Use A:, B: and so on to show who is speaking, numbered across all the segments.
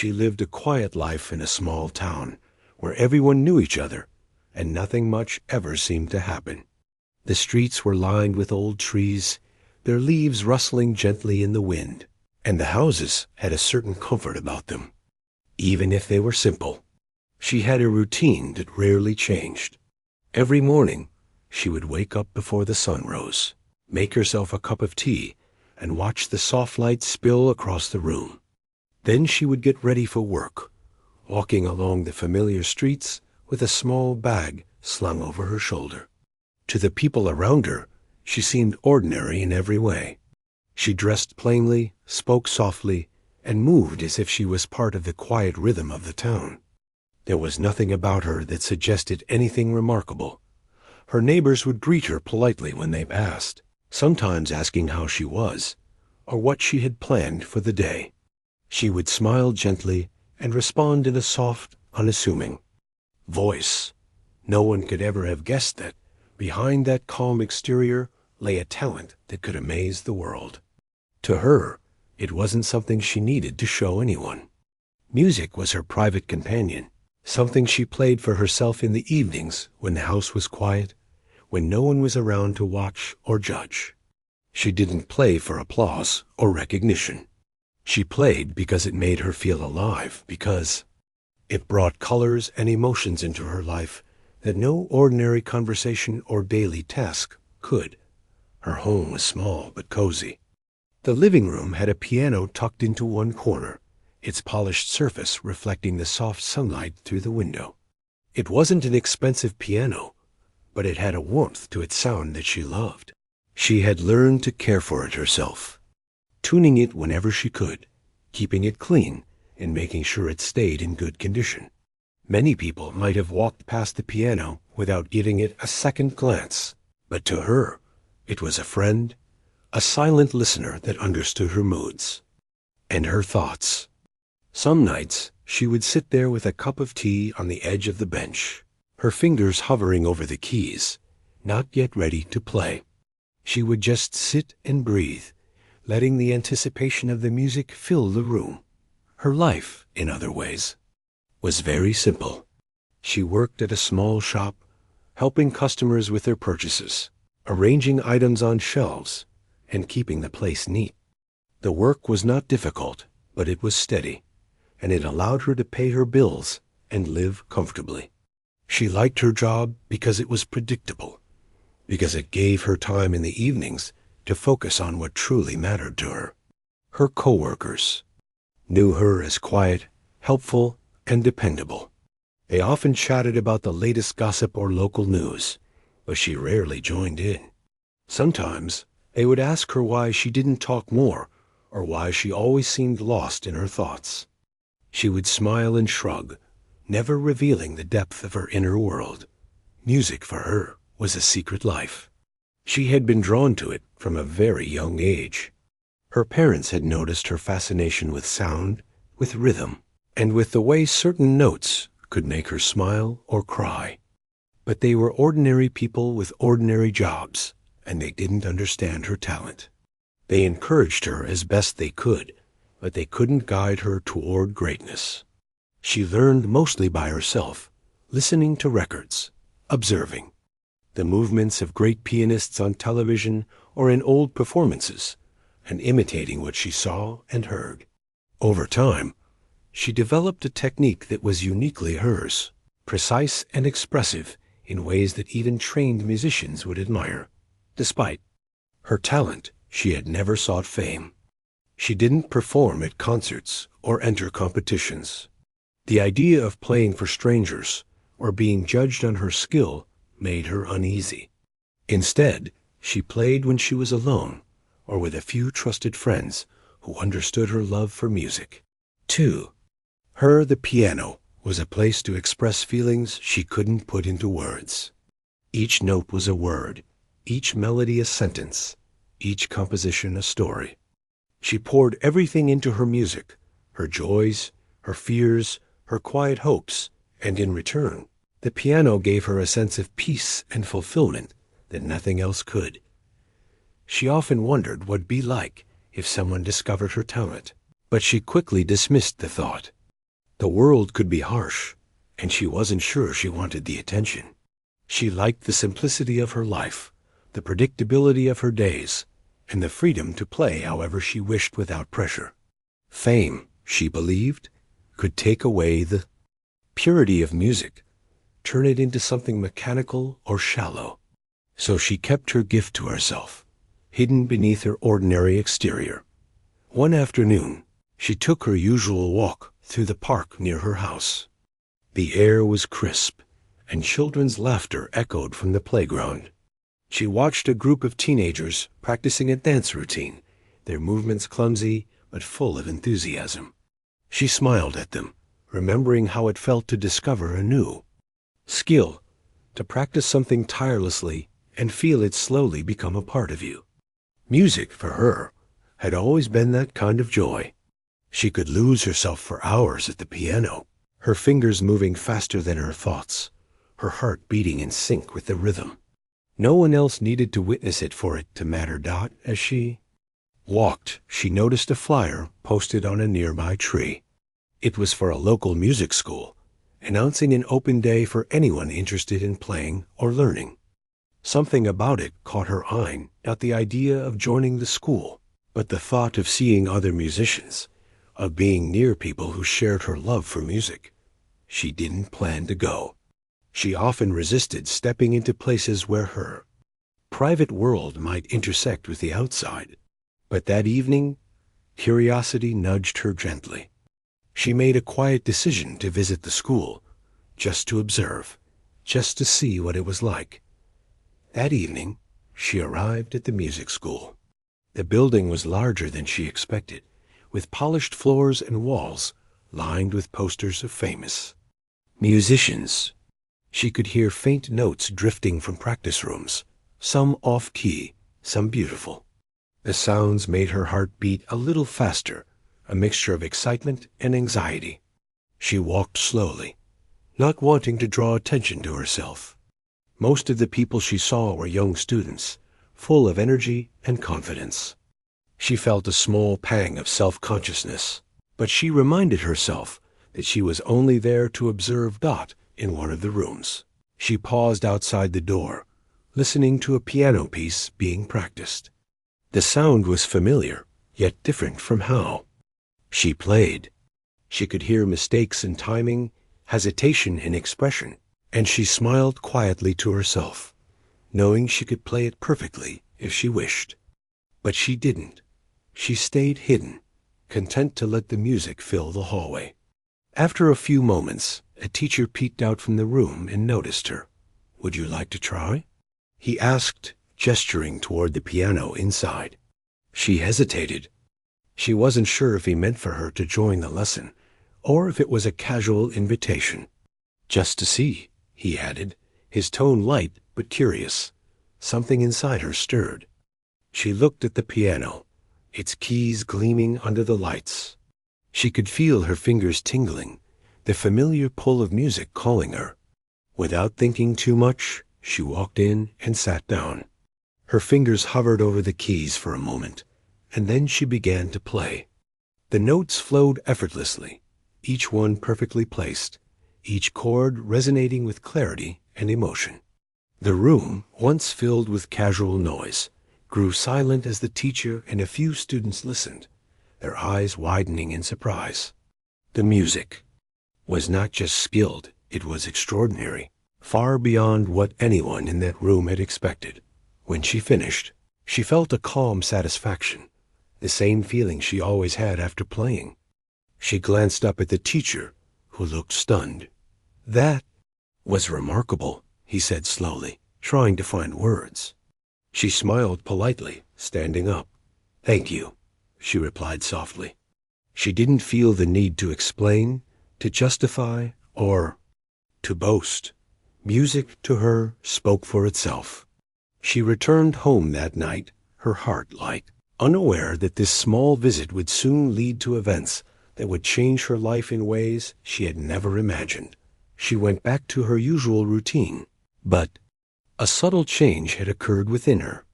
A: She lived a quiet life in a small town where everyone knew each other and nothing much ever seemed to happen. The streets were lined with old trees, their leaves rustling gently in the wind, and the houses had a certain comfort about them, even if they were simple. She had a routine that rarely changed. Every morning, she would wake up before the sun rose, make herself a cup of tea, and watch the soft light spill across the room. Then she would get ready for work, walking along the familiar streets with a small bag slung over her shoulder. To the people around her, she seemed ordinary in every way. She dressed plainly, spoke softly, and moved as if she was part of the quiet rhythm of the town. There was nothing about her that suggested anything remarkable. Her neighbors would greet her politely when they passed, sometimes asking how she was, or what she had planned for the day. She would smile gently and respond in a soft, unassuming voice. No one could ever have guessed that behind that calm exterior lay a talent that could amaze the world. To her, it wasn't something she needed to show anyone. Music was her private companion, something she played for herself in the evenings when the house was quiet, when no one was around to watch or judge. She didn't play for applause or recognition. She played because it made her feel alive, because it brought colors and emotions into her life that no ordinary conversation or daily task could. Her home was small but cozy. The living room had a piano tucked into one corner, its polished surface reflecting the soft sunlight through the window. It wasn't an expensive piano, but it had a warmth to its sound that she loved. She had learned to care for it herself, tuning it whenever she could, keeping it clean, and making sure it stayed in good condition. Many people might have walked past the piano without giving it a second glance, but to her, it was a friend, a silent listener that understood her moods and her thoughts. Some nights, she would sit there with a cup of tea on the edge of the bench, her fingers hovering over the keys, not yet ready to play. She would just sit and breathe, letting the anticipation of the music fill the room. Her life, in other ways, was very simple. She worked at a small shop, helping customers with their purchases, arranging items on shelves, and keeping the place neat. The work was not difficult, but it was steady, and it allowed her to pay her bills and live comfortably. She liked her job because it was predictable, because it gave her time in the evenings to focus on what truly mattered to her. Her coworkers knew her as quiet, helpful, and dependable. They often chatted about the latest gossip or local news, but she rarely joined in. Sometimes they would ask her why she didn't talk more, or why she always seemed lost in her thoughts. She would smile and shrug, never revealing the depth of her inner world. Music for her was a secret life. She had been drawn to it from a very young age. Her parents had noticed her fascination with sound, with rhythm, and with the way certain notes could make her smile or cry. But they were ordinary people with ordinary jobs, and they didn't understand her talent. They encouraged her as best they could, but they couldn't guide her toward greatness. She learned mostly by herself, listening to records, observing the movements of great pianists on television or in old performances, and imitating what she saw and heard. Over time, she developed a technique that was uniquely hers, precise and expressive in ways that even trained musicians would admire. Despite her talent, she had never sought fame. She didn't perform at concerts or enter competitions. The idea of playing for strangers or being judged on her skill made her uneasy. Instead, she played when she was alone or with a few trusted friends who understood her love for music. To her, the piano was a place to express feelings she couldn't put into words. Each note was a word, each melody a sentence, each composition a story. She poured everything into her music, her joys, her fears, her quiet hopes, and in return, the piano gave her a sense of peace and fulfillment that nothing else could. She often wondered what it'd be like if someone discovered her talent, but she quickly dismissed the thought. The world could be harsh, and she wasn't sure she wanted the attention. She liked the simplicity of her life, the predictability of her days, and the freedom to play however she wished without pressure. Fame, she believed, could take away the purity of music, turn it into something mechanical or shallow. So she kept her gift to herself, hidden beneath her ordinary exterior. One afternoon, she took her usual walk through the park near her house. The air was crisp, and children's laughter echoed from the playground. She watched a group of teenagers practicing a dance routine, their movements clumsy but full of enthusiasm. She smiled at them, remembering how it felt to discover a new skill, to practice something tirelessly and feel it slowly become a part of you. Music, for her, had always been that kind of joy. She could lose herself for hours at the piano, her fingers moving faster than her thoughts, her heart beating in sync with the rhythm. No one else needed to witness it for it to matter. As she walked, she noticed a flyer posted on a nearby tree. It was for a local music school, announcing an open day for anyone interested in playing or learning. Something about it caught her eye, not the idea of joining the school, but the thought of seeing other musicians, of being near people who shared her love for music. She didn't plan to go. She often resisted stepping into places where her private world might intersect with the outside. But that evening, curiosity nudged her gently. She made a quiet decision to visit the school, just to observe, just to see what it was like. That evening, she arrived at the music school. The building was larger than she expected, with polished floors and walls lined with posters of famous musicians. She could hear faint notes drifting from practice rooms, some off-key, some beautiful. The sounds made her heart beat a little faster, a mixture of excitement and anxiety. She walked slowly, not wanting to draw attention to herself. Most of the people she saw were young students, full of energy and confidence. She felt a small pang of self-consciousness, but she reminded herself that she was only there to observe Dot in one of the rooms. She paused outside the door, listening to a piano piece being practiced. The sound was familiar, yet different from how she played. She could hear mistakes in timing, hesitation in expression, and she smiled quietly to herself, knowing she could play it perfectly if she wished. But she didn't. She stayed hidden, content to let the music fill the hallway. After a few moments, a teacher peeked out from the room and noticed her. "Would you like to try?" he asked, gesturing toward the piano inside. She hesitated. She wasn't sure if he meant for her to join the lesson, or if it was a casual invitation. "Just to see," he added, his tone light but curious. Something inside her stirred. She looked at the piano, its keys gleaming under the lights. She could feel her fingers tingling, the familiar pull of music calling her. Without thinking too much, she walked in and sat down. Her fingers hovered over the keys for a moment, and then she began to play. The notes flowed effortlessly, each one perfectly placed, each chord resonating with clarity and emotion. The room, once filled with casual noise, grew silent as the teacher and a few students listened, their eyes widening in surprise. The music was not just skilled, it was extraordinary, far beyond what anyone in that room had expected. When she finished, she felt a calm satisfaction, the same feeling she always had after playing. She glanced up at the teacher, who looked stunned. "That was remarkable," he said slowly, trying to find words. She smiled politely, standing up. "Thank you," she replied softly. She didn't feel the need to explain, to justify, or to boast. Music, to her, spoke for itself. She returned home that night, her heart light, unaware that this small visit would soon lead to events that would change her life in ways she had never imagined. She went back to her usual routine, but a subtle change had occurred within her.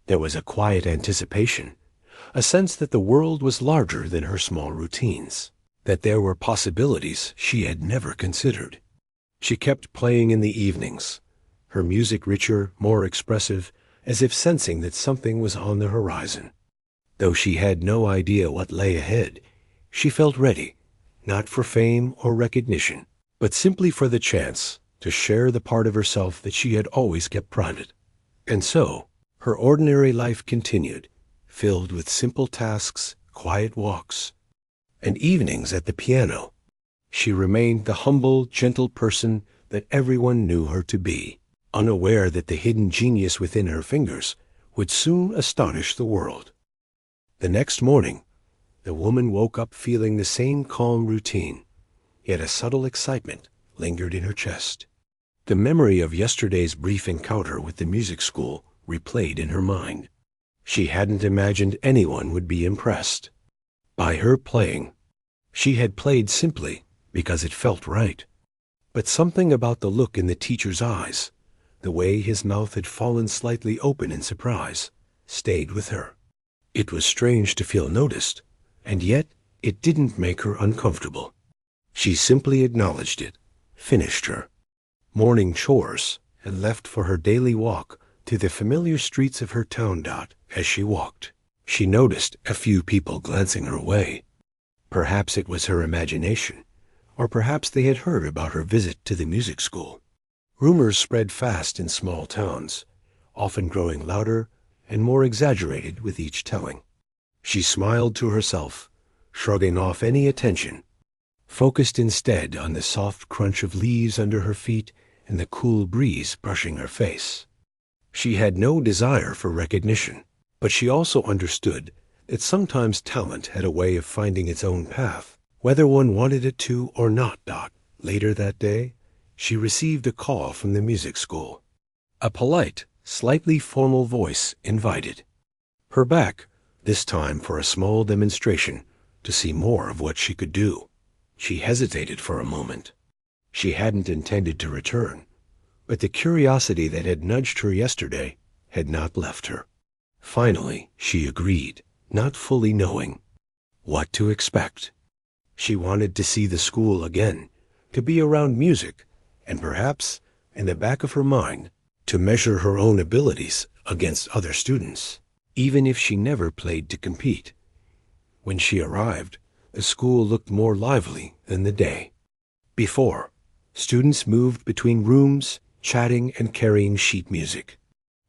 A: There was a quiet anticipation, a sense that the world was larger than her small routines. that there were possibilities she had never considered. She kept playing in the evenings, her music richer, more expressive, as if sensing that something was on the horizon. Though she had no idea what lay ahead, she felt ready, not for fame or recognition, but simply for the chance to share the part of herself that she had always kept private. And so, her ordinary life continued, filled with simple tasks, quiet walks, and evenings at the piano. She remained the humble, gentle person that everyone knew her to be, unaware that the hidden genius within her fingers would soon astonish the world. The next morning, the woman woke up feeling the same calm routine, yet a subtle excitement lingered in her chest. The memory of yesterday's brief encounter with the music school replayed in her mind. She hadn't imagined anyone would be impressed by her playing. She had played simply because it felt right. But something about the look in the teacher's eyes, the way his mouth had fallen slightly open in surprise, stayed with her. It was strange to feel noticed, and yet it didn't make her uncomfortable. She simply acknowledged it, finished her morning chores, and left for her daily walk to the familiar streets of her town. As she walked, she noticed a few people glancing her way. Perhaps it was her imagination, or perhaps they had heard about her visit to the music school. Rumors spread fast in small towns, often growing louder and more exaggerated with each telling. She smiled to herself, shrugging off any attention, focused instead on the soft crunch of leaves under her feet and the cool breeze brushing her face. She had no desire for recognition, but she also understood that sometimes talent had a way of finding its own path, whether one wanted it to or not. Later that day, she received a call from the music school. A polite, slightly formal voice invited her back, this time for a small demonstration, to see more of what she could do. She hesitated for a moment. She hadn't intended to return, but the curiosity that had nudged her yesterday had not left her. Finally, she agreed, not fully knowing what to expect. She wanted to see the school again, to be around music, and perhaps, in the back of her mind, to measure her own abilities against other students, even if she never played to compete. When she arrived, the school looked more lively than the day before. Students moved between rooms, chatting and carrying sheet music.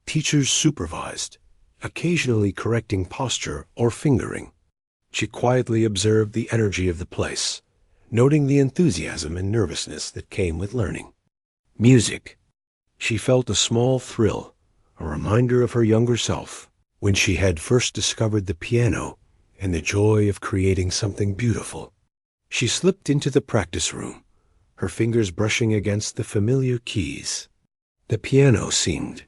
A: Teachers supervised, occasionally correcting posture or fingering. She quietly observed the energy of the place, noting the enthusiasm and nervousness that came with learning. Music. She felt a small thrill, a reminder of her younger self, when she had first discovered the piano and the joy of creating something beautiful. She slipped into the practice room, her fingers brushing against the familiar keys. The piano seemed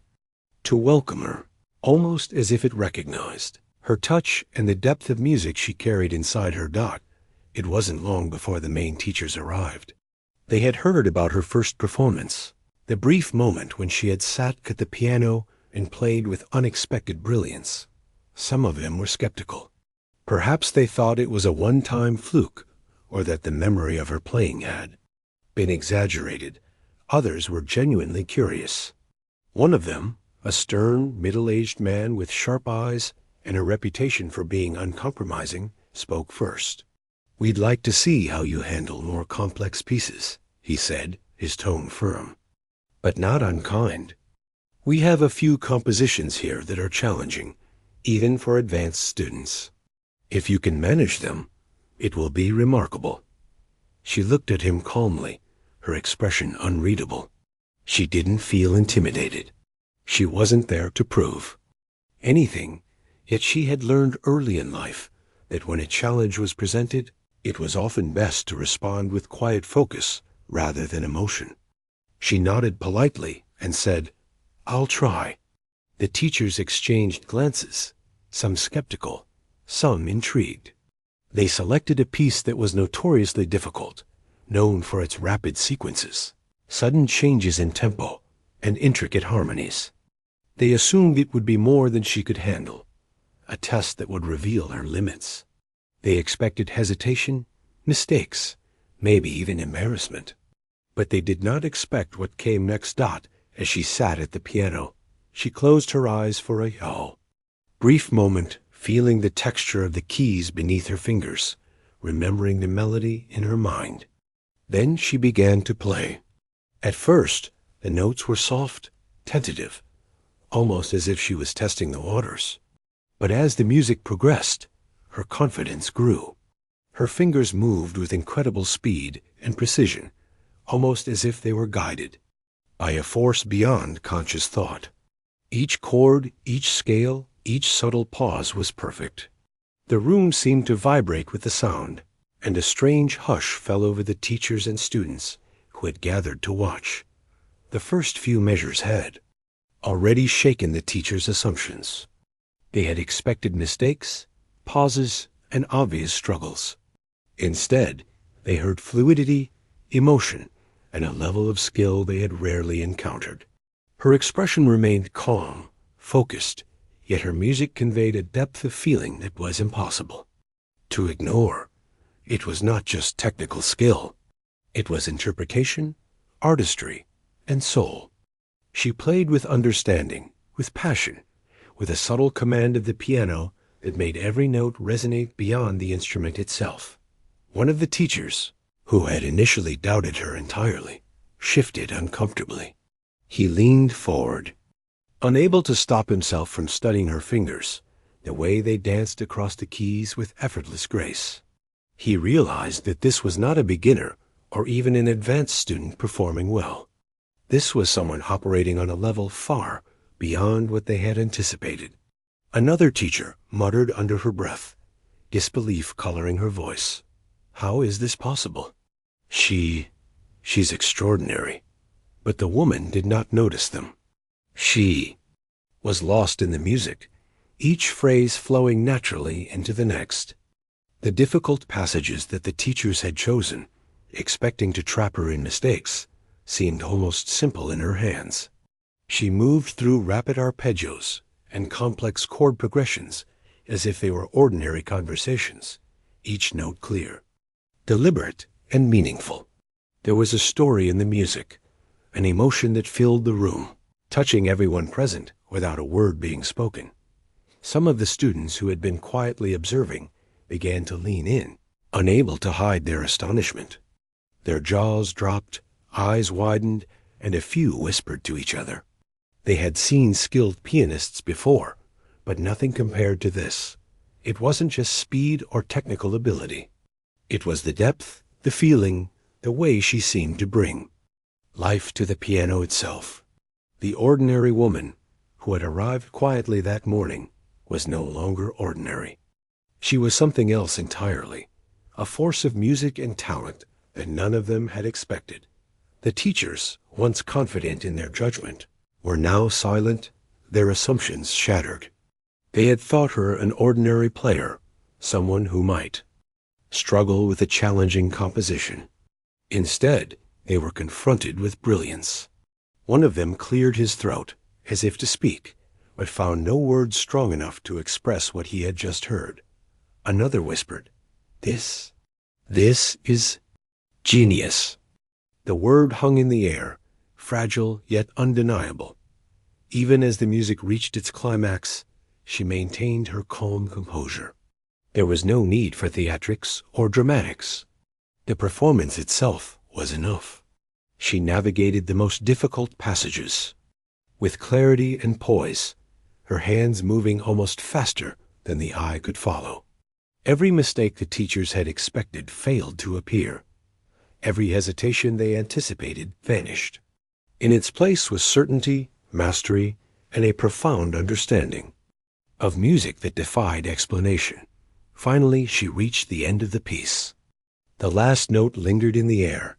A: to welcome her, almost as if it recognized her touch and the depth of music she carried inside her. It wasn't long before the main teachers arrived. They had heard about her first performance, the brief moment when she had sat at the piano and played with unexpected brilliance. Some of them were skeptical. Perhaps they thought it was a one-time fluke, or that the memory of her playing had been exaggerated. Others were genuinely curious. One of them, a stern, middle-aged man with sharp eyes and a reputation for being uncompromising, spoke first. "We'd like to see how you handle more complex pieces," he said, his tone firm, but not unkind. "We have a few compositions here that are challenging, even for advanced students. If you can manage them, it will be remarkable." She looked at him calmly, her expression unreadable. She didn't feel intimidated. She wasn't there to prove anything, yet she had learned early in life that when a challenge was presented, it was often best to respond with quiet focus rather than emotion. She nodded politely and said, "I'll try." The teachers exchanged glances, some skeptical, some intrigued. They selected a piece that was notoriously difficult, known for its rapid sequences, sudden changes in tempo, and intricate harmonies. They assumed it would be more than she could handle, a test that would reveal her limits. They expected hesitation, mistakes, maybe even embarrassment. But they did not expect what came next. As she sat at the piano, she closed her eyes for a brief moment, feeling the texture of the keys beneath her fingers, remembering the melody in her mind. Then she began to play. At first, the notes were soft, tentative, almost as if she was testing the waters. But as the music progressed, her confidence grew. Her fingers moved with incredible speed and precision, almost as if they were guided by a force beyond conscious thought. Each chord, each scale, each subtle pause was perfect. The room seemed to vibrate with the sound, and a strange hush fell over the teachers and students who had gathered to watch. The first few measures had already shaken the teachers' assumptions. They had expected mistakes, pauses, and obvious struggles. Instead, they heard fluidity, emotion, and a level of skill they had rarely encountered. Her expression remained calm, focused, yet her music conveyed a depth of feeling that was impossible to ignore. It was not just technical skill. It was interpretation, artistry, and soul. She played with understanding, with passion, with a subtle command of the piano that made every note resonate beyond the instrument itself. One of the teachers, who had initially doubted her entirely, shifted uncomfortably. He leaned forward, unable to stop himself from studying her fingers, the way they danced across the keys with effortless grace. He realized that this was not a beginner or even an advanced student performing well. This was someone operating on a level far beyond what they had anticipated. Another teacher muttered under her breath, disbelief coloring her voice. How is this possible? She's extraordinary. But the woman did not notice them. She was lost in the music, each phrase flowing naturally into the next. The difficult passages that the teachers had chosen, expecting to trap her in mistakes, seemed almost simple in her hands. She moved through rapid arpeggios and complex chord progressions as if they were ordinary conversations, each note clear, deliberate, and meaningful. There was a story in the music, an emotion that filled the room, touching everyone present without a word being spoken. Some of the students who had been quietly observing began to lean in, unable to hide their astonishment. Their jaws dropped, eyes widened, and a few whispered to each other. They had seen skilled pianists before, but nothing compared to this. It wasn't just speed or technical ability. It was the depth, the feeling, the way she seemed to bring life to the piano itself. The ordinary woman who had arrived quietly that morning was no longer ordinary. She was something else entirely, a force of music and talent that none of them had expected. The teachers, once confident in their judgment, were now silent, their assumptions shattered. They had thought her an ordinary player, someone who might struggle with a challenging composition. Instead, they were confronted with brilliance. One of them cleared his throat, as if to speak, but found no words strong enough to express what he had just heard. Another whispered, This is genius." The word hung in the air, fragile yet undeniable. Even as the music reached its climax, she maintained her calm composure. There was no need for theatrics or dramatics. The performance itself was enough. She navigated the most difficult passages with clarity and poise, her hands moving almost faster than the eye could follow. Every mistake the teachers had expected failed to appear. Every hesitation they anticipated vanished. In its place was certainty, mastery, and a profound understanding of music that defied explanation. Finally, she reached the end of the piece. The last note lingered in the air,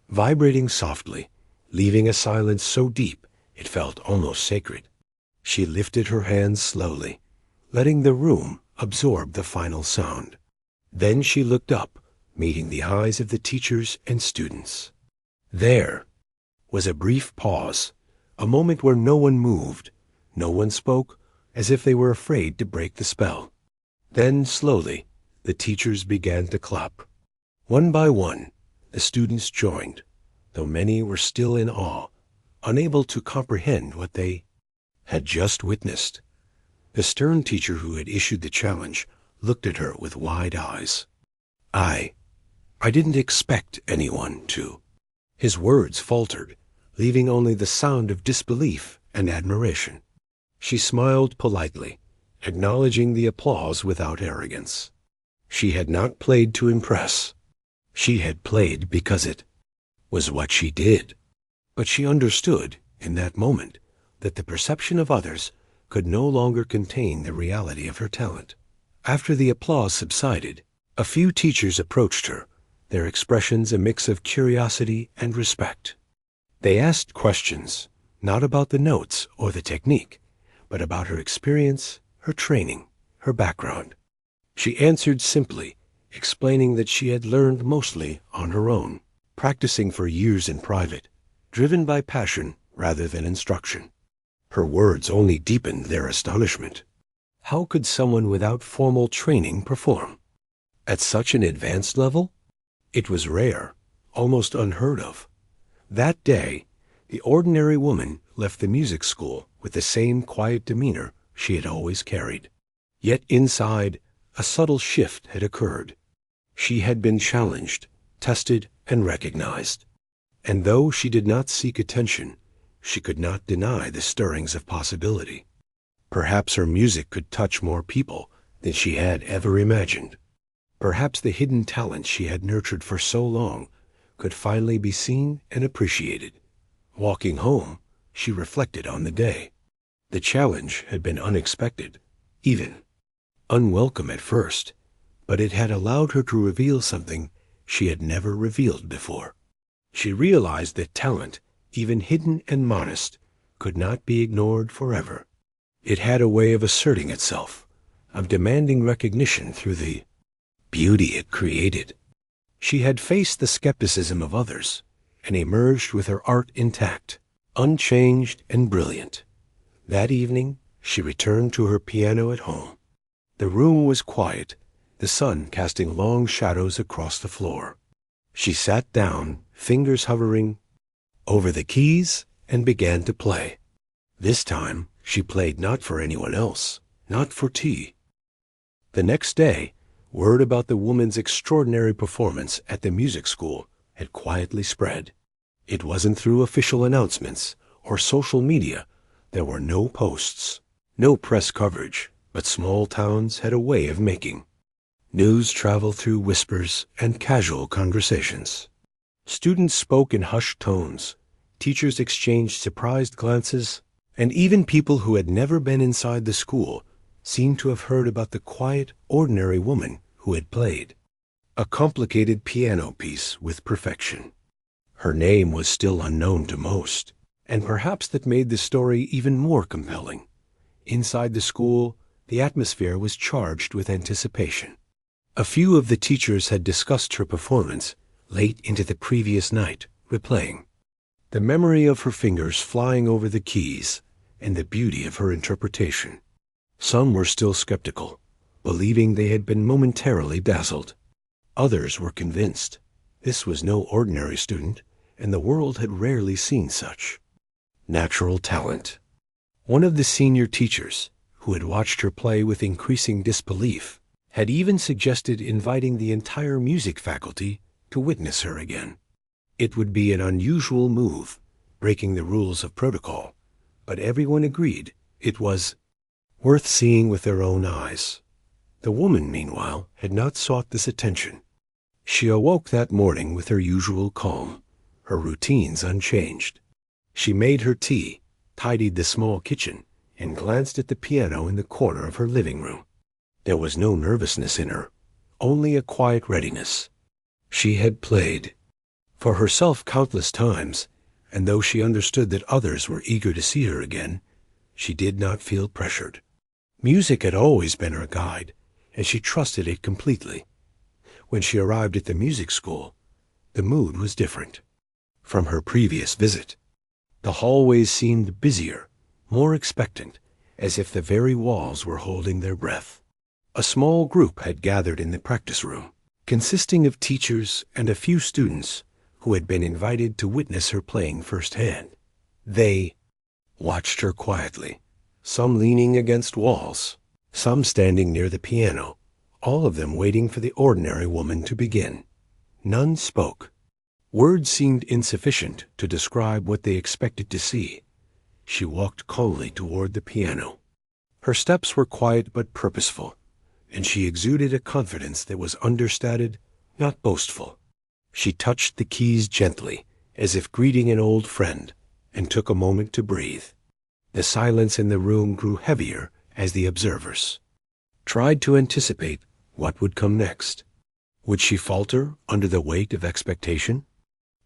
A: vibrating softly, leaving a silence so deep it felt almost sacred. She lifted her hands slowly, letting the room absorb the final sound. Then she looked up, meeting the eyes of the teachers and students. There was a brief pause, a moment where no one moved, no one spoke, as if they were afraid to break the spell. Then, slowly, the teachers began to clap. One by one, the students joined, though many were still in awe, unable to comprehend what they had just witnessed. The stern teacher who had issued the challenge looked at her with wide eyes. I didn't expect anyone to. His words faltered, leaving only the sound of disbelief and admiration. She smiled politely, acknowledging the applause without arrogance. She had not played to impress. She had played because it was what she did. But she understood, in that moment, that the perception of others could no longer contain the reality of her talent. After the applause subsided, a few teachers approached her, their expressions a mix of curiosity and respect. They asked questions, not about the notes or the technique, but about her experience, her training, her background. She answered simply, explaining that she had learned mostly on her own, practicing for years in private, driven by passion rather than instruction. Her words only deepened their astonishment. How could someone without formal training perform at such an advanced level? It was rare, almost unheard of. That day, the ordinary woman left the music school with the same quiet demeanor she had always carried. Yet inside, a subtle shift had occurred. She had been challenged, tested, and recognized. And though she did not seek attention, she could not deny the stirrings of possibility. Perhaps her music could touch more people than she had ever imagined. Perhaps the hidden talent she had nurtured for so long could finally be seen and appreciated. Walking home, she reflected on the day. The challenge had been unexpected, even unwelcome at first, but it had allowed her to reveal something she had never revealed before. She realized that talent, even hidden and modest, could not be ignored forever. It had a way of asserting itself, of demanding recognition through the beauty it created. She had faced the skepticism of others and emerged with her art intact, unchanged and brilliant. That evening, she returned to her piano at home. The room was quiet, the sun casting long shadows across the floor. She sat down, fingers hovering over the keys, and began to play. This time, she played not for anyone else, not for tea. The next day, word about the woman's extraordinary performance at the music school had quietly spread. It wasn't through official announcements or social media. There were no posts, no press coverage, but small towns had a way of making news travel through whispers and casual conversations. Students spoke in hushed tones, teachers exchanged surprised glances, and even people who had never been inside the school seemed to have heard about the quiet, ordinary woman who had played a complicated piano piece with perfection. Her name was still unknown to most, and perhaps that made the story even more compelling. Inside the school, the atmosphere was charged with anticipation. A few of the teachers had discussed her performance late into the previous night, replaying the memory of her fingers flying over the keys and the beauty of her interpretation. Some were still skeptical, believing they had been momentarily dazzled. Others were convinced this was no ordinary student, and the world had rarely seen such natural talent. One of the senior teachers, who had watched her play with increasing disbelief, had even suggested inviting the entire music faculty to witness her again. It would be an unusual move, breaking the rules of protocol, but everyone agreed it was worth seeing with their own eyes. The woman, meanwhile, had not sought this attention. She awoke that morning with her usual calm, her routines unchanged. She made her tea, tidied the small kitchen, and glanced at the piano in the corner of her living room. There was no nervousness in her, only a quiet readiness. She had played for herself countless times, and though she understood that others were eager to see her again, she did not feel pressured. Music had always been her guide, and she trusted it completely. When she arrived at the music school, the mood was different from her previous visit. The hallways seemed busier, more expectant, as if the very walls were holding their breath. A small group had gathered in the practice room, consisting of teachers and a few students who had been invited to witness her playing firsthand. They watched her quietly, some leaning against walls, some standing near the piano, all of them waiting for the ordinary woman to begin. None spoke. Words seemed insufficient to describe what they expected to see. She walked calmly toward the piano. Her steps were quiet but purposeful, and she exuded a confidence that was understated, not boastful. She touched the keys gently, as if greeting an old friend, and took a moment to breathe. The silence in the room grew heavier as the observers tried to anticipate what would come next. Would she falter under the weight of expectation?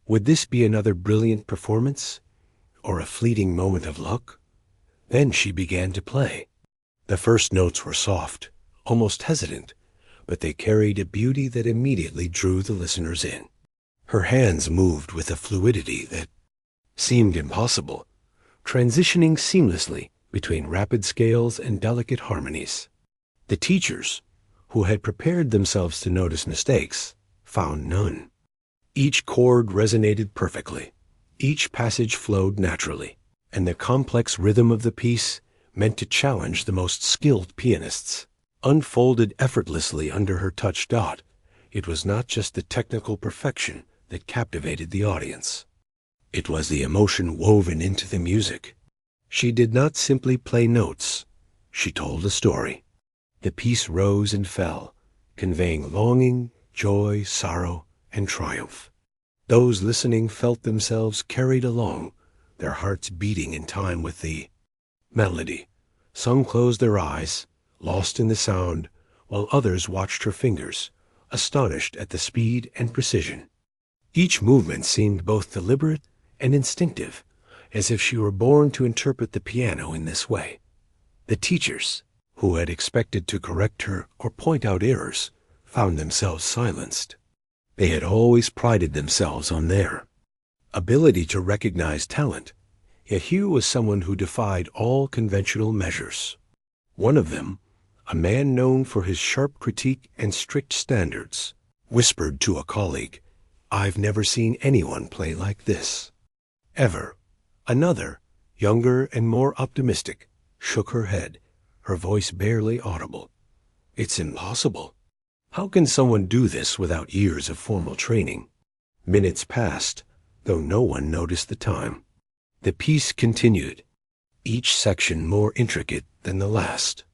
A: Would this be another brilliant performance, or a fleeting moment of luck? Then she began to play. The first notes were soft, almost hesitant, but they carried a beauty that immediately drew the listeners in. Her hands moved with a fluidity that seemed impossible, transitioning seamlessly between rapid scales and delicate harmonies. The teachers, who had prepared themselves to notice mistakes, found none. Each chord resonated perfectly, each passage flowed naturally, and the complex rhythm of the piece, meant to challenge the most skilled pianists, unfolded effortlessly under her touch. It was not just the technical perfection that captivated the audience. It was the emotion woven into the music. She did not simply play notes. She told a story. The piece rose and fell, conveying longing, joy, sorrow, and triumph. Those listening felt themselves carried along, their hearts beating in time with the melody. Some closed their eyes, lost in the sound, while others watched her fingers, astonished at the speed and precision. Each movement seemed both deliberate and instinctive, as if she were born to interpret the piano in this way. The teachers, who had expected to correct her or point out errors, found themselves silenced. They had always prided themselves on their ability to recognize talent, yet here was someone who defied all conventional measures. One of them, a man known for his sharp critique and strict standards, whispered to a colleague, "I've never seen anyone play like this, ever." Another, younger and more optimistic, shook her head, her voice barely audible. "It's impossible. How can someone do this without years of formal training?" Minutes passed, though no one noticed the time. The piece continued, each section more intricate than the last.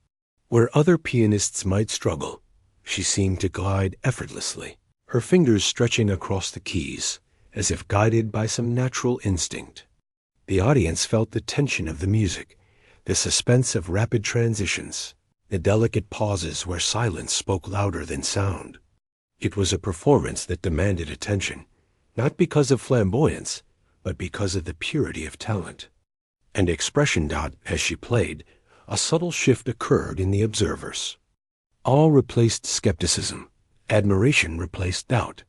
A: Where other pianists might struggle, she seemed to glide effortlessly, her fingers stretching across the keys, as if guided by some natural instinct. The audience felt the tension of the music, the suspense of rapid transitions, the delicate pauses where silence spoke louder than sound. It was a performance that demanded attention, not because of flamboyance, but because of the purity of talent and expression. As she played, a subtle shift occurred in the observers. Awe replaced skepticism, admiration replaced doubt.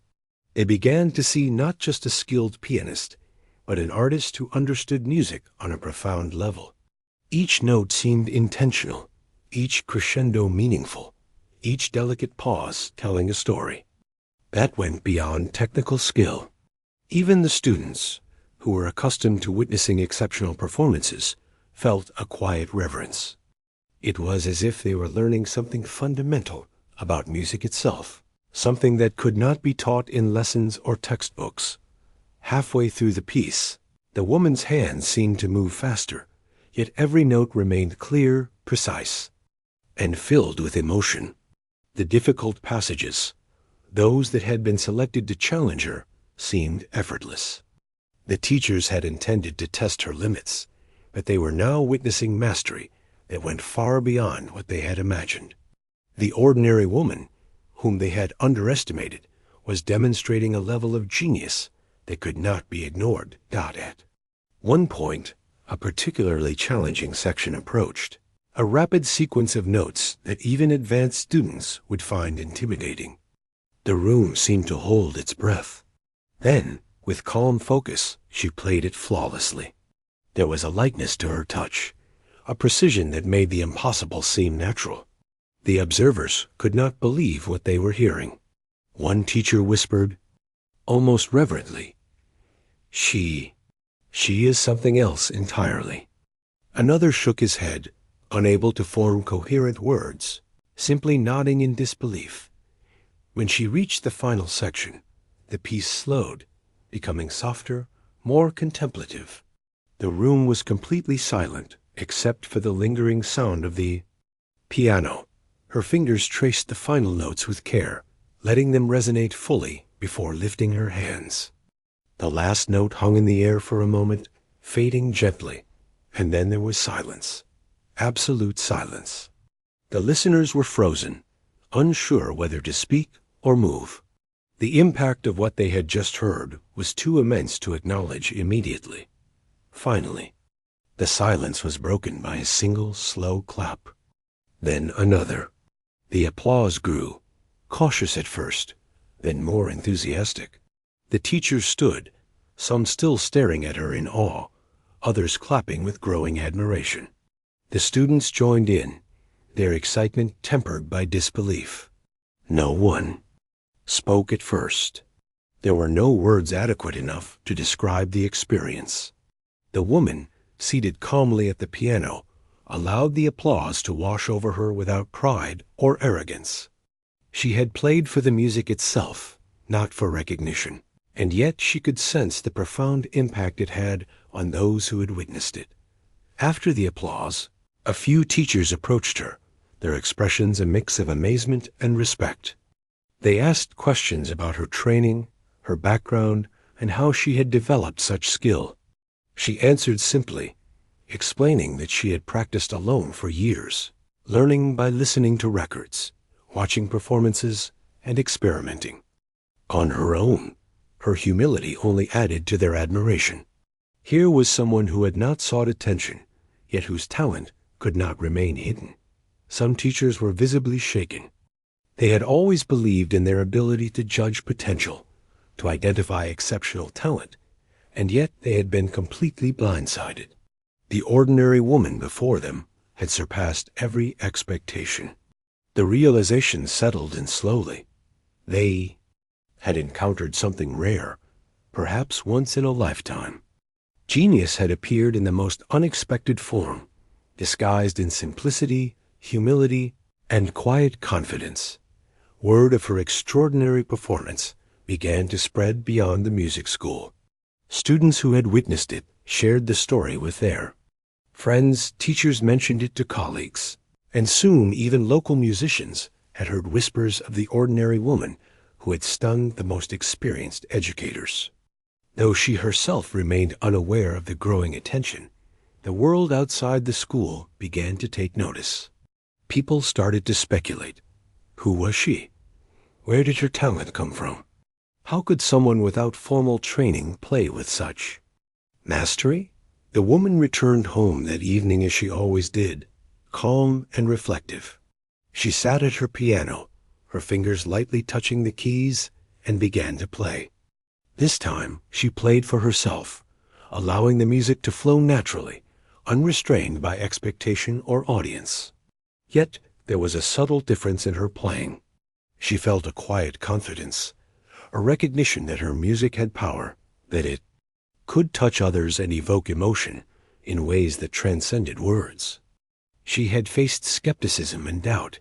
A: They began to see not just a skilled pianist, but an artist who understood music on a profound level. Each note seemed intentional, each crescendo meaningful, each delicate pause telling a story that went beyond technical skill. Even the students, who were accustomed to witnessing exceptional performances, felt a quiet reverence. It was as if they were learning something fundamental about music itself, something that could not be taught in lessons or textbooks. Halfway through the piece, the woman's hands seemed to move faster, yet every note remained clear, precise, and filled with emotion. The difficult passages, those that had been selected to challenge her, seemed effortless. The teachers had intended to test her limits, but they were now witnessing mastery that went far beyond what they had imagined. The ordinary woman, whom they had underestimated, was demonstrating a level of genius that could not be ignored. At one point, a particularly challenging section approached, a rapid sequence of notes that even advanced students would find intimidating. The room seemed to hold its breath. Then, with calm focus, she played it flawlessly. There was a lightness to her touch, a precision that made the impossible seem natural. The observers could not believe what they were hearing. One teacher whispered, almost reverently, She is something else entirely. Another shook his head, unable to form coherent words, simply nodding in disbelief. When she reached the final section, the piece slowed, becoming softer, more contemplative. The room was completely silent, except for the lingering sound of the piano. Her fingers traced the final notes with care, letting them resonate fully before lifting her hands. The last note hung in the air for a moment, fading gently, and then there was silence. Absolute silence. The listeners were frozen, unsure whether to speak or move. The impact of what they had just heard was too immense to acknowledge immediately. Finally, the silence was broken by a single slow clap. Then another. The applause grew, cautious at first, then more enthusiastic. The teachers stood, some still staring at her in awe, others clapping with growing admiration. The students joined in, their excitement tempered by disbelief. No one spoke at first. There were no words adequate enough to describe the experience. The woman, seated calmly at the piano, allowed the applause to wash over her without pride or arrogance. She had played for the music itself, not for recognition, and yet she could sense the profound impact it had on those who had witnessed it. After the applause, a few teachers approached her, their expressions a mix of amazement and respect. They asked questions about her training, her background, and how she had developed such skill. She answered simply, explaining that she had practiced alone for years, learning by listening to records, watching performances, and experimenting. On her own, her humility only added to their admiration. Here was someone who had not sought attention, yet whose talent could not remain hidden. Some teachers were visibly shaken. They had always believed in their ability to judge potential, to identify exceptional talent, and yet they had been completely blindsided. The ordinary woman before them had surpassed every expectation. The realization settled in slowly. They had encountered something rare, perhaps once in a lifetime. Genius had appeared in the most unexpected form, disguised in simplicity, humility, and quiet confidence. Word of her extraordinary performance began to spread beyond the music school. Students who had witnessed it shared the story with their friends. Teachers mentioned it to colleagues, and soon even local musicians had heard whispers of the ordinary woman who had stunned the most experienced educators. Though she herself remained unaware of the growing attention, the world outside the school began to take notice. People started to speculate. Who was she? Where did her talent come from? How could someone without formal training play with such mastery? The woman returned home that evening as she always did, calm and reflective. She sat at her piano, her fingers lightly touching the keys, and began to play. This time she played for herself, allowing the music to flow naturally, unrestrained by expectation or audience. Yet there was a subtle difference in her playing. She felt a quiet confidence, a recognition that her music had power, that it could touch others and evoke emotion in ways that transcended words. She had faced skepticism and doubt,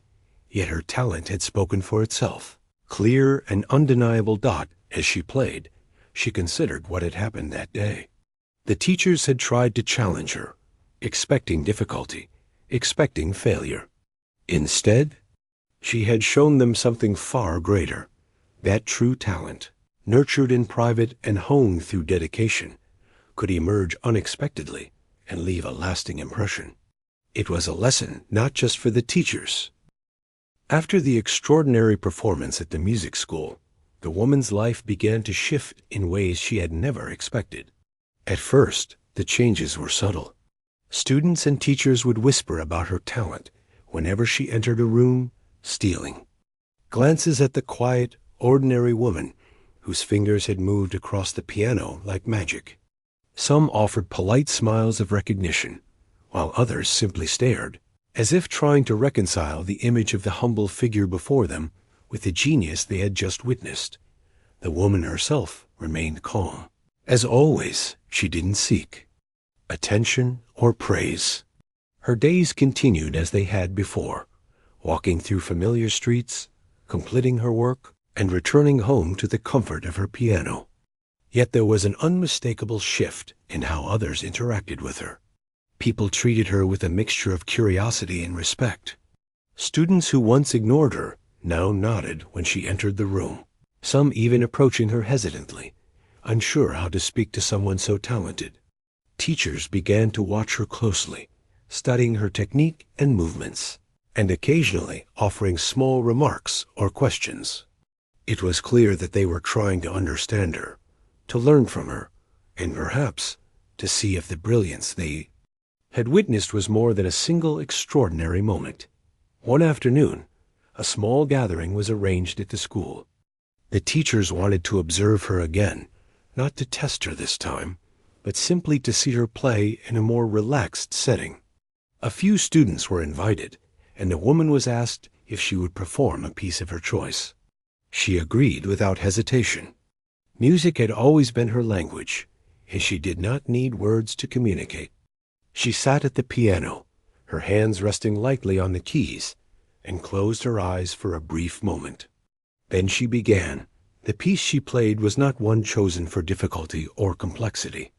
A: yet her talent had spoken for itself. Clear and undeniable dot as she played, she considered what had happened that day. The teachers had tried to challenge her, expecting difficulty, expecting failure. Instead, she had shown them something far greater. That true talent, nurtured in private and honed through dedication, could emerge unexpectedly and leave a lasting impression. It was a lesson not just for the teachers. After the extraordinary performance at the music school, the woman's life began to shift in ways she had never expected. At first, the changes were subtle. Students and teachers would whisper about her talent whenever she entered a room, stealing glances at the quiet, ordinary woman whose fingers had moved across the piano like magic. Some offered polite smiles of recognition, while others simply stared, as if trying to reconcile the image of the humble figure before them with the genius they had just witnessed. The woman herself remained calm. As always, she didn't seek attention or praise. Her days continued as they had before, walking through familiar streets, completing her work, and returning home to the comfort of her piano. Yet there was an unmistakable shift in how others interacted with her. People treated her with a mixture of curiosity and respect. Students who once ignored her now nodded when she entered the room, some even approaching her hesitantly, unsure how to speak to someone so talented. Teachers began to watch her closely, studying her technique and movements, and occasionally offering small remarks or questions. It was clear that they were trying to understand her, to learn from her, and perhaps to see if the brilliance they had witnessed was more than a single extraordinary moment. One afternoon, a small gathering was arranged at the school. The teachers wanted to observe her again, not to test her this time, but simply to see her play in a more relaxed setting. A few students were invited, and the woman was asked if she would perform a piece of her choice. She agreed without hesitation. Music had always been her language, and she did not need words to communicate. She sat at the piano, her hands resting lightly on the keys, and closed her eyes for a brief moment. Then she began. The piece she played was not one chosen for difficulty or complexity.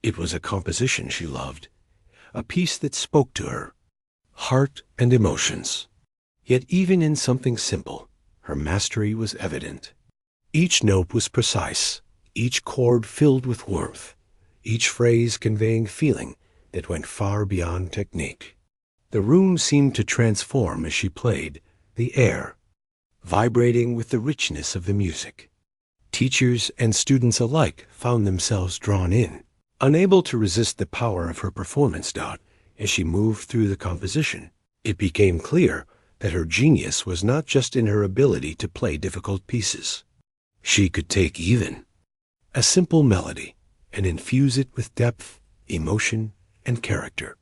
A: It was a composition she loved, a piece that spoke to her, heart and emotions. Yet even in something simple, her mastery was evident. Each note was precise, each chord filled with warmth, each phrase conveying feeling that went far beyond technique. The room seemed to transform as she played, the air vibrating with the richness of the music. Teachers and students alike found themselves drawn in, unable to resist the power of her performance. As she moved through the composition, it became clear that her genius was not just in her ability to play difficult pieces. She could take even a simple melody and infuse it with depth, emotion, and character.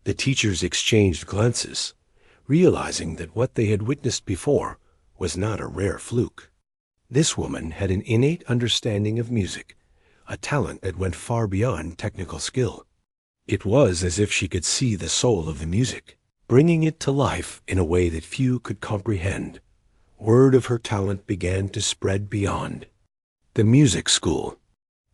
A: The teachers exchanged glances, realizing that what they had witnessed before was not a rare fluke. This woman had an innate understanding of music, a talent that went far beyond technical skill. It was as if she could see the soul of the music, bringing it to life in a way that few could comprehend. Word of her talent began to spread beyond the music school.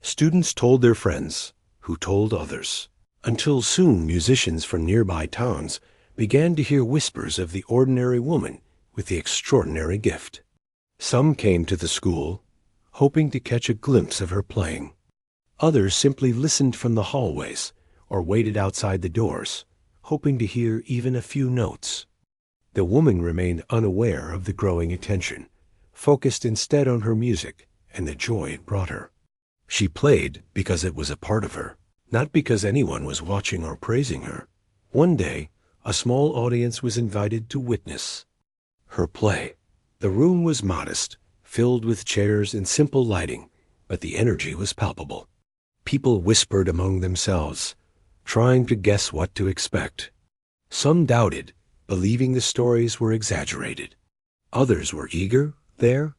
A: Students told their friends, who told others, until soon musicians from nearby towns began to hear whispers of the ordinary woman with the extraordinary gift. Some came to the school, hoping to catch a glimpse of her playing. Others simply listened from the hallways or waited outside the doors, hoping to hear even a few notes. The woman remained unaware of the growing attention, focused instead on her music and the joy it brought her. She played because it was a part of her, not because anyone was watching or praising her. One day, a small audience was invited to witness her play. The room was modest, filled with chairs and simple lighting, but the energy was palpable. People whispered among themselves, trying to guess what to expect. Some doubted, believing the stories were exaggerated. Others were eager, their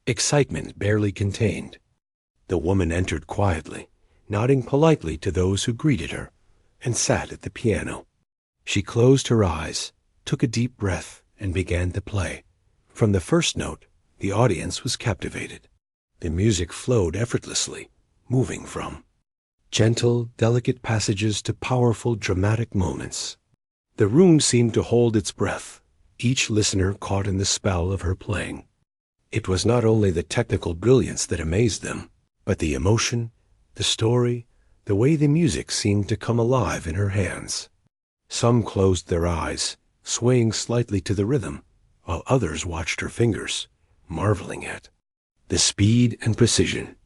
A: excitement barely contained. The woman entered quietly, nodding politely to those who greeted her, and sat at the piano. She closed her eyes, took a deep breath, and began to play. From the first note, the audience was captivated. The music flowed effortlessly, moving from gentle, delicate passages to powerful, dramatic moments. The room seemed to hold its breath, each listener caught in the spell of her playing. It was not only the technical brilliance that amazed them, but the emotion, the story, the way the music seemed to come alive in her hands. Some closed their eyes, swaying slightly to the rhythm, while others watched her fingers, marveling at the speed and precision.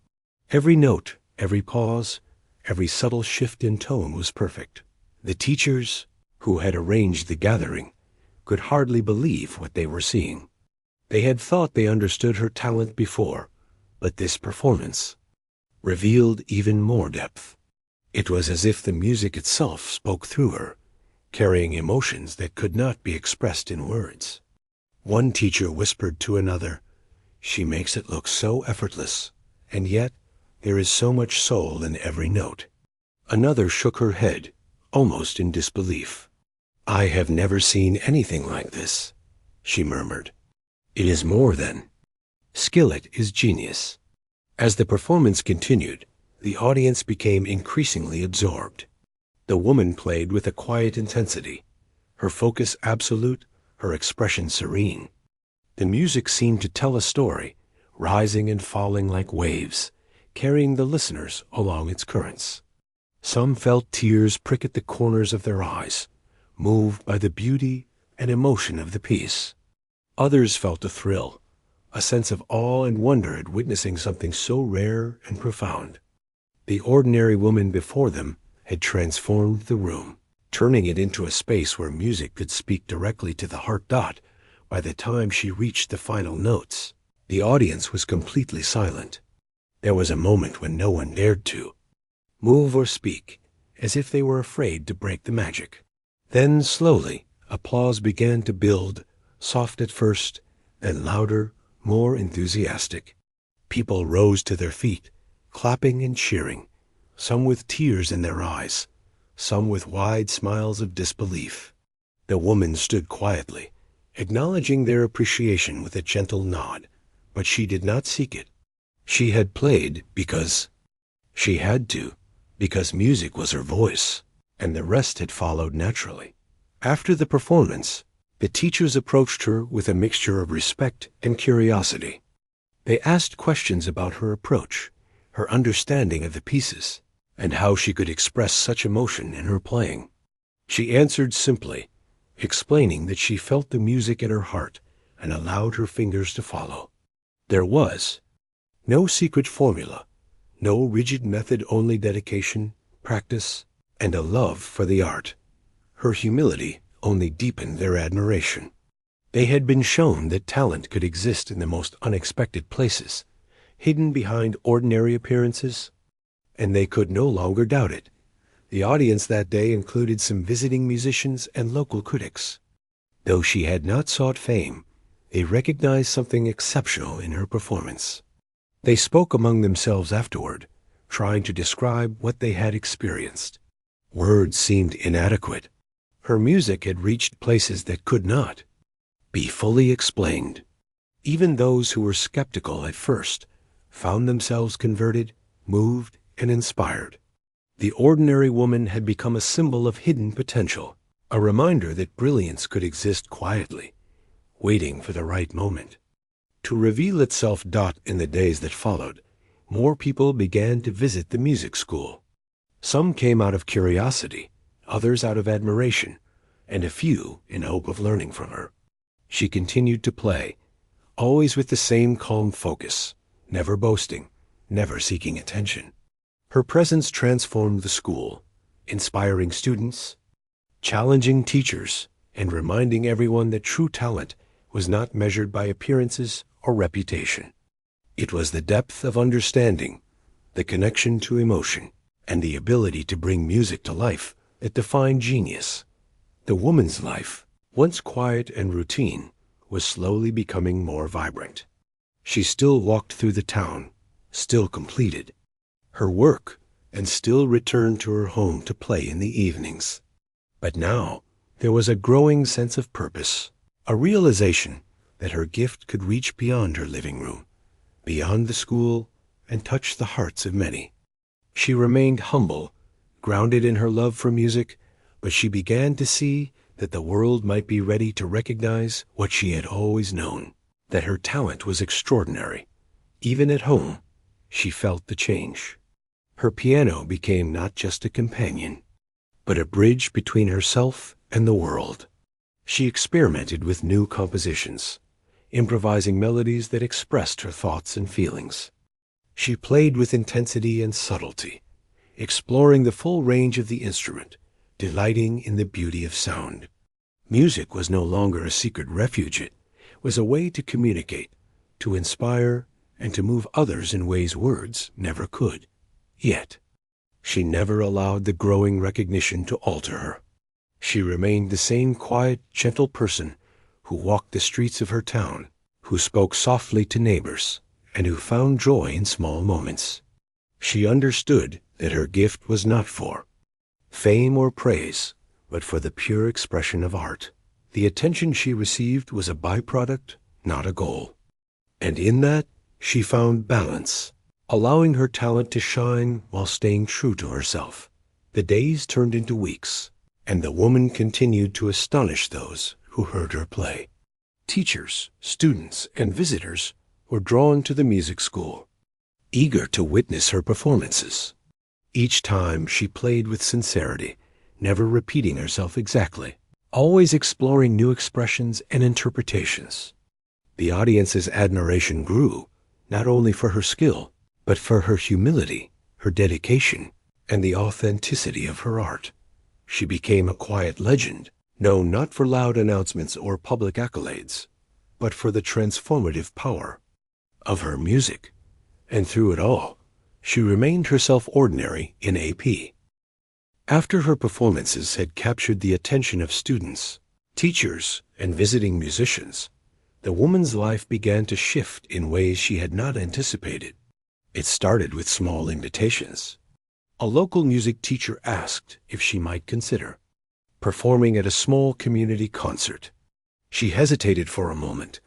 A: Every note, every pause, every subtle shift in tone was perfect. The teachers, who had arranged the gathering, could hardly believe what they were seeing. They had thought they understood her talent before, but this performance revealed even more depth. It was as if the music itself spoke through her, carrying emotions that could not be expressed in words. One teacher whispered to another, "She makes it look so effortless, and yet there is so much soul in every note." Another shook her head, almost in disbelief. "I have never seen anything like this," she murmured. "It is more than. Skill, it is genius." As the performance continued, the audience became increasingly absorbed. The woman played with a quiet intensity, her focus absolute, her expression serene. The music seemed to tell a story, rising and falling like waves, carrying the listeners along its currents. Some felt tears prick at the corners of their eyes, moved by the beauty and emotion of the piece. Others felt a thrill, a sense of awe and wonder at witnessing something so rare and profound. The ordinary woman before them had transformed the room, turning it into a space where music could speak directly to the heart. By the time she reached the final notes, the audience was completely silent. There was a moment when no one dared to move or speak, as if they were afraid to break the magic. Then, slowly, applause began to build, soft at first, then louder, more enthusiastic. People rose to their feet, clapping and cheering, some with tears in their eyes, some with wide smiles of disbelief. The woman stood quietly, acknowledging their appreciation with a gentle nod, but she did not seek it. She had played because she had to, because music was her voice, and the rest had followed naturally. After the performance, the teachers approached her with a mixture of respect and curiosity. They asked questions about her approach, her understanding of the pieces, and how she could express such emotion in her playing. She answered simply, explaining that she felt the music in her heart and allowed her fingers to follow. There was no secret formula, no rigid method, only dedication, practice, and a love for the art. Her humility only deepened their admiration. They had been shown that talent could exist in the most unexpected places, hidden behind ordinary appearances, and they could no longer doubt it. The audience that day included some visiting musicians and local critics. Though she had not sought fame, they recognized something exceptional in her performance. They spoke among themselves afterward, trying to describe what they had experienced. Words seemed inadequate. Her music had reached places that could not be fully explained. Even those who were skeptical at first found themselves converted, moved, and inspired. The ordinary woman had become a symbol of hidden potential, a reminder that brilliance could exist quietly, waiting for the right moment to reveal itself. In the days that followed, more people began to visit the music school. Some came out of curiosity, others out of admiration, and a few in hope of learning from her. She continued to play, always with the same calm focus, never boasting, never seeking attention. Her presence transformed the school, inspiring students, challenging teachers, and reminding everyone that true talent was not measured by appearances or reputation. It was the depth of understanding, the connection to emotion, and the ability to bring music to life that defined genius. The woman's life, once quiet and routine, was slowly becoming more vibrant. She still walked through the town, still completed her work, and still returned to her home to play in the evenings. But now there was a growing sense of purpose, a realization that her gift could reach beyond her living room, beyond the school, and touch the hearts of many. She remained humble, grounded in her love for music, but she began to see that the world might be ready to recognize what she had always known, that her talent was extraordinary. Even at home, she felt the change. Her piano became not just a companion, but a bridge between herself and the world. She experimented with new compositions, improvising melodies that expressed her thoughts and feelings. She played with intensity and subtlety, exploring the full range of the instrument, delighting in the beauty of sound. Music was no longer a secret refuge. It was a way to communicate, to inspire, and to move others in ways words never could. Yet, she never allowed the growing recognition to alter her. She remained the same quiet, gentle person who walked the streets of her town, who spoke softly to neighbors, and who found joy in small moments. She understood that her gift was not for fame or praise, but for the pure expression of art. The attention she received was a byproduct, not a goal. And in that, she found balance, allowing her talent to shine while staying true to herself. The days turned into weeks, and the woman continued to astonish those who heard her play. Teachers, students, and visitors were drawn to the music school, eager to witness her performances. Each time she played with sincerity, never repeating herself exactly, always exploring new expressions and interpretations. The audience's admiration grew, not only for her skill, but for her humility, her dedication, and the authenticity of her art. She became a quiet legend, known not for loud announcements or public accolades, but for the transformative power of her music. And through it all, she remained herself ordinary in AP. After her performances had captured the attention of students, teachers, and visiting musicians, the woman's life began to shift in ways she had not anticipated. It started with small invitations. A local music teacher asked if she might consider performing at a small community concert. She hesitated for a moment,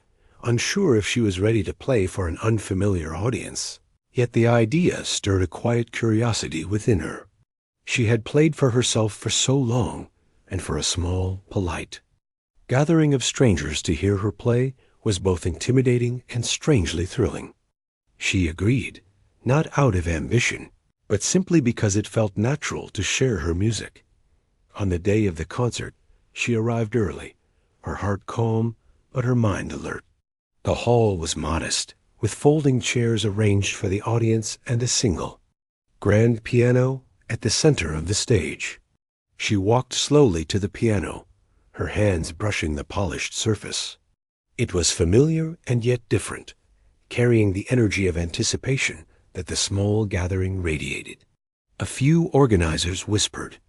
A: unsure if she was ready to play for an unfamiliar audience. Yet the idea stirred a quiet curiosity within her. She had played for herself for so long, and for a small, polite gathering of strangers to hear her play was both intimidating and strangely thrilling. She agreed, not out of ambition, but simply because it felt natural to share her music. On the day of the concert, she arrived early, her heart calm, but her mind alert. The hall was modest, with folding chairs arranged for the audience and a single grand piano at the center of the stage. She walked slowly to the piano, her hands brushing the polished surface. It was familiar and yet different, carrying the energy of anticipation that the small gathering radiated. A few organizers whispered,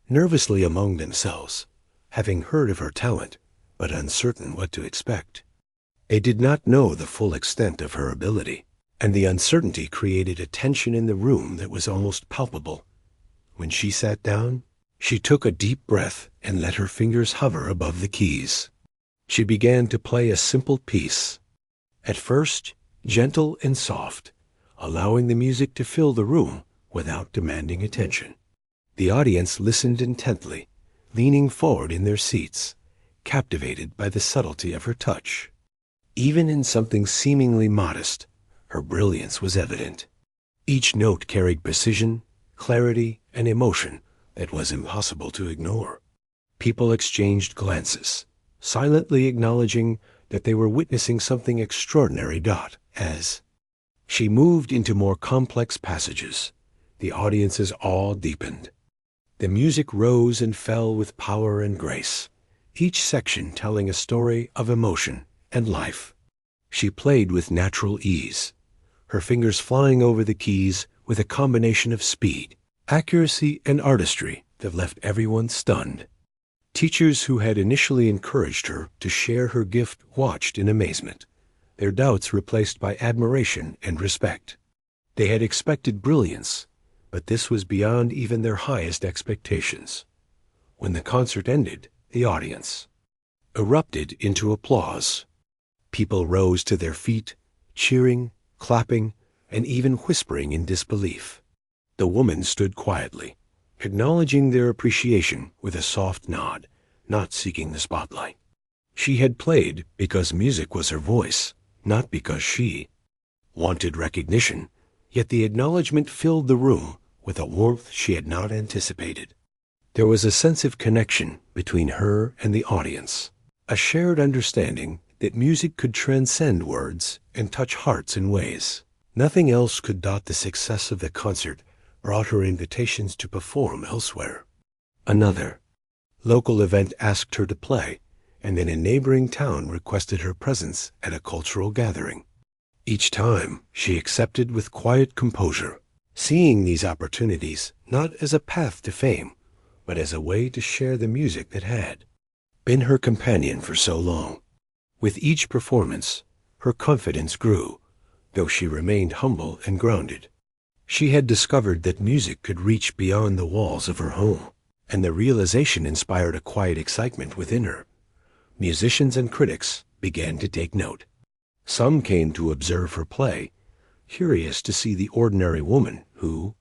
A: nervously among themselves, having heard of her talent, but uncertain what to expect. They did not know the full extent of her ability, and the uncertainty created a tension in the room that was almost palpable. When she sat down, she took a deep breath and let her fingers hover above the keys. She began to play a simple piece, at first gentle and soft, allowing the music to fill the room without demanding attention. The audience listened intently, leaning forward in their seats, captivated by the subtlety of her touch. Even in something seemingly modest, her brilliance was evident. Each note carried precision, clarity, and emotion that was impossible to ignore. People exchanged glances, silently acknowledging that they were witnessing something extraordinary. As she moved into more complex passages, the audience's awe deepened. The music rose and fell with power and grace, each section telling a story of emotion and life. She played with natural ease, her fingers flying over the keys with a combination of speed, accuracy, and artistry that left everyone stunned. Teachers who had initially encouraged her to share her gift watched in amazement, their doubts replaced by admiration and respect. They had expected brilliance, but this was beyond even their highest expectations. When the concert ended, the audience erupted into applause. People rose to their feet, cheering, clapping, and even whispering in disbelief. The woman stood quietly, acknowledging their appreciation with a soft nod, not seeking the spotlight. She had played because music was her voice, not because she wanted recognition, yet the acknowledgement filled the room with a warmth she had not anticipated. There was a sense of connection between her and the audience, a shared understanding that music could transcend words and touch hearts in ways nothing else could. The success of the concert brought her invitations to perform elsewhere. Another local event asked her to play, and then a neighboring town requested her presence at a cultural gathering. Each time, she accepted with quiet composure, seeing these opportunities not as a path to fame, but as a way to share the music that had been her companion for so long. With each performance, her confidence grew, though she remained humble and grounded. She had discovered that music could reach beyond the walls of her home, and the realization inspired a quiet excitement within her. Musicians and critics began to take note. Some came to observe her play, curious to see the ordinary woman who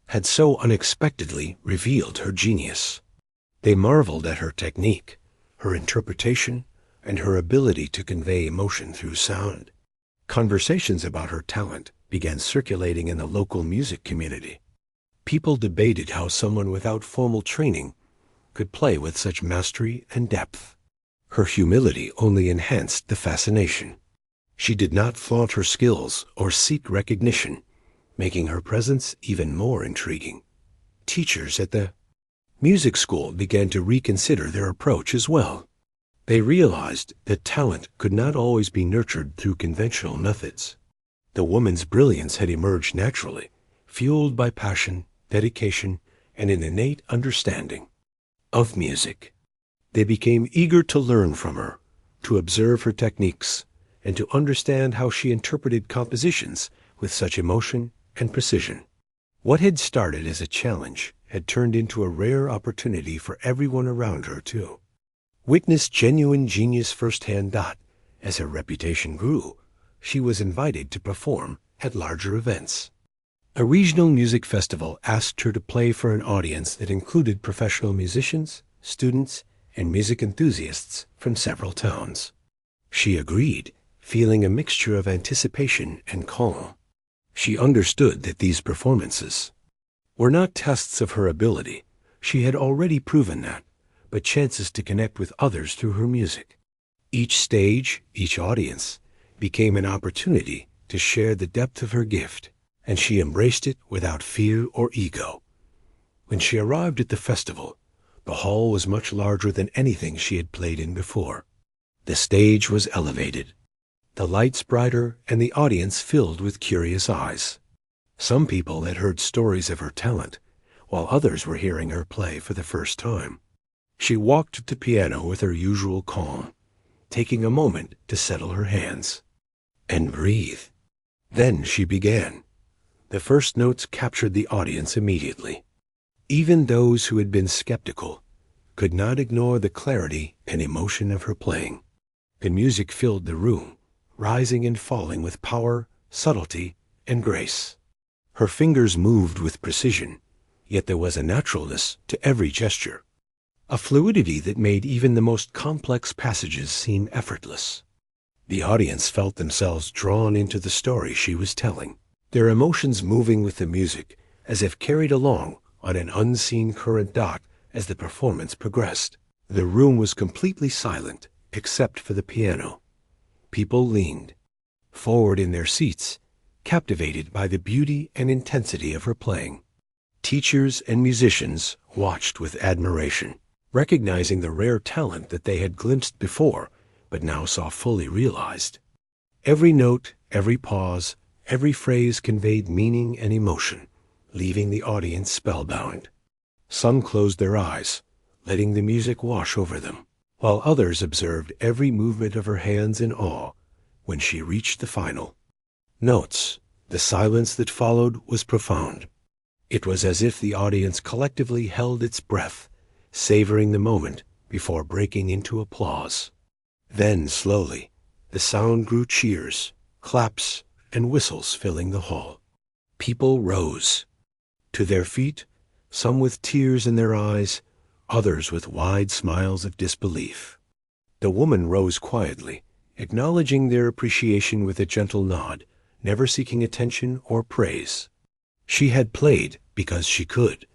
A: had so unexpectedly revealed her genius. They marveled at her technique, her interpretation, and her ability to convey emotion through sound. Conversations about her talent began circulating in the local music community. People debated how someone without formal training could play with such mastery and depth. Her humility only enhanced the fascination. She did not flaunt her skills or seek recognition, making her presence even more intriguing. Teachers at the music school began to reconsider their approach as well. They realized that talent could not always be nurtured through conventional methods. The woman's brilliance had emerged naturally, fueled by passion, dedication, and an innate understanding of music. They became eager to learn from her, to observe her techniques, and to understand how she interpreted compositions with such emotion and precision. What had started as a challenge had turned into a rare opportunity for everyone around her, too. Witness genuine genius firsthand. As her reputation grew, she was invited to perform at larger events. A regional music festival asked her to play for an audience that included professional musicians, students, and music enthusiasts from several towns. She agreed, feeling a mixture of anticipation and calm. She understood that these performances were not tests of her ability. She had already proven that, but chances to connect with others through her music. Each stage, each audience, became an opportunity to share the depth of her gift, and she embraced it without fear or ego. When she arrived at the festival, the hall was much larger than anything she had played in before. The stage was elevated, the lights brighter, and the audience filled with curious eyes. Some people had heard stories of her talent, while others were hearing her play for the first time. She walked to the piano with her usual calm, taking a moment to settle her hands and breathe. Then she began. The first notes captured the audience immediately. Even those who had been skeptical could not ignore the clarity and emotion of her playing. The music filled the room, rising and falling with power, subtlety, and grace. Her fingers moved with precision, yet there was a naturalness to every gesture, a fluidity that made even the most complex passages seem effortless. The audience felt themselves drawn into the story she was telling, their emotions moving with the music as if carried along on an unseen current. As the performance progressed, the room was completely silent except for the piano. People leaned forward in their seats, captivated by the beauty and intensity of her playing. Teachers and musicians watched with admiration, recognizing the rare talent that they had glimpsed before, but now saw fully realized. Every note, every pause, every phrase conveyed meaning and emotion, leaving the audience spellbound. Some closed their eyes, letting the music wash over them, while others observed every movement of her hands in awe. When she reached the final notes, the silence that followed was profound. It was as if the audience collectively held its breath, savoring the moment before breaking into applause. Then, slowly, the sound grew cheers, claps, and whistles filling the hall. People rose to their feet, some with tears in their eyes, others with wide smiles of disbelief. The woman rose quietly, acknowledging their appreciation with a gentle nod, never seeking attention or praise. She had played because she could,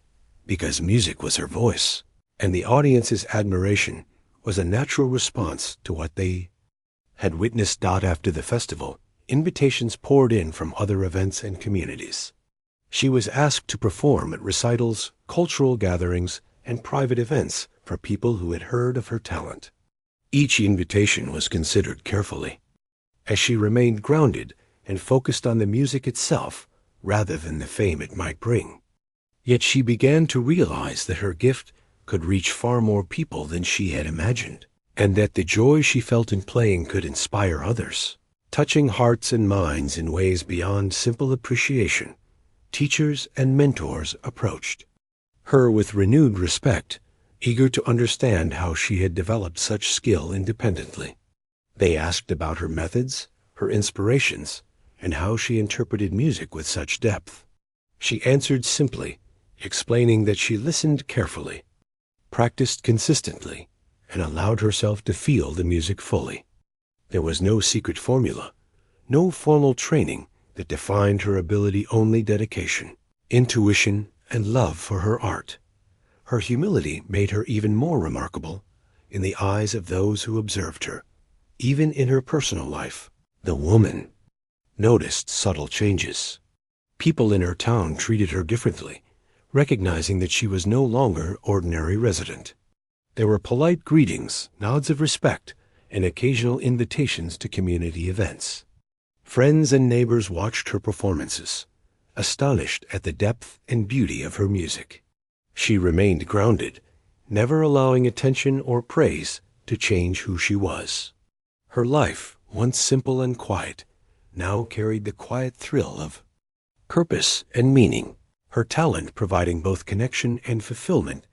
A: because music was her voice, and the audience's admiration was a natural response to what they had witnessed. After the festival, invitations poured in from other events and communities. She was asked to perform at recitals, cultural gatherings, and private events for people who had heard of her talent. Each invitation was considered carefully, as she remained grounded and focused on the music itself rather than the fame it might bring. Yet she began to realize that her gift could reach far more people than she had imagined. and that the joy she felt in playing could inspire others, touching hearts and minds in ways beyond simple appreciation. Teachers and mentors approached her with renewed respect, eager to understand how she had developed such skill independently. They asked about her methods, her inspirations, and how she interpreted music with such depth. She answered simply, explaining that she listened carefully, practiced consistently, and allowed herself to feel the music fully. There was no secret formula, no formal training that defined her ability, only dedication, intuition, and love for her art. Her humility made her even more remarkable in the eyes of those who observed her. Even in her personal life, the woman noticed subtle changes. People in her town treated her differently, recognizing that she was no longer ordinary resident. There were polite greetings, nods of respect, and occasional invitations to community events. Friends and neighbors watched her performances, astonished at the depth and beauty of her music. She remained grounded, never allowing attention or praise to change who she was. Her life, once simple and quiet, now carried the quiet thrill of purpose and meaning, her talent providing both connection and fulfillment.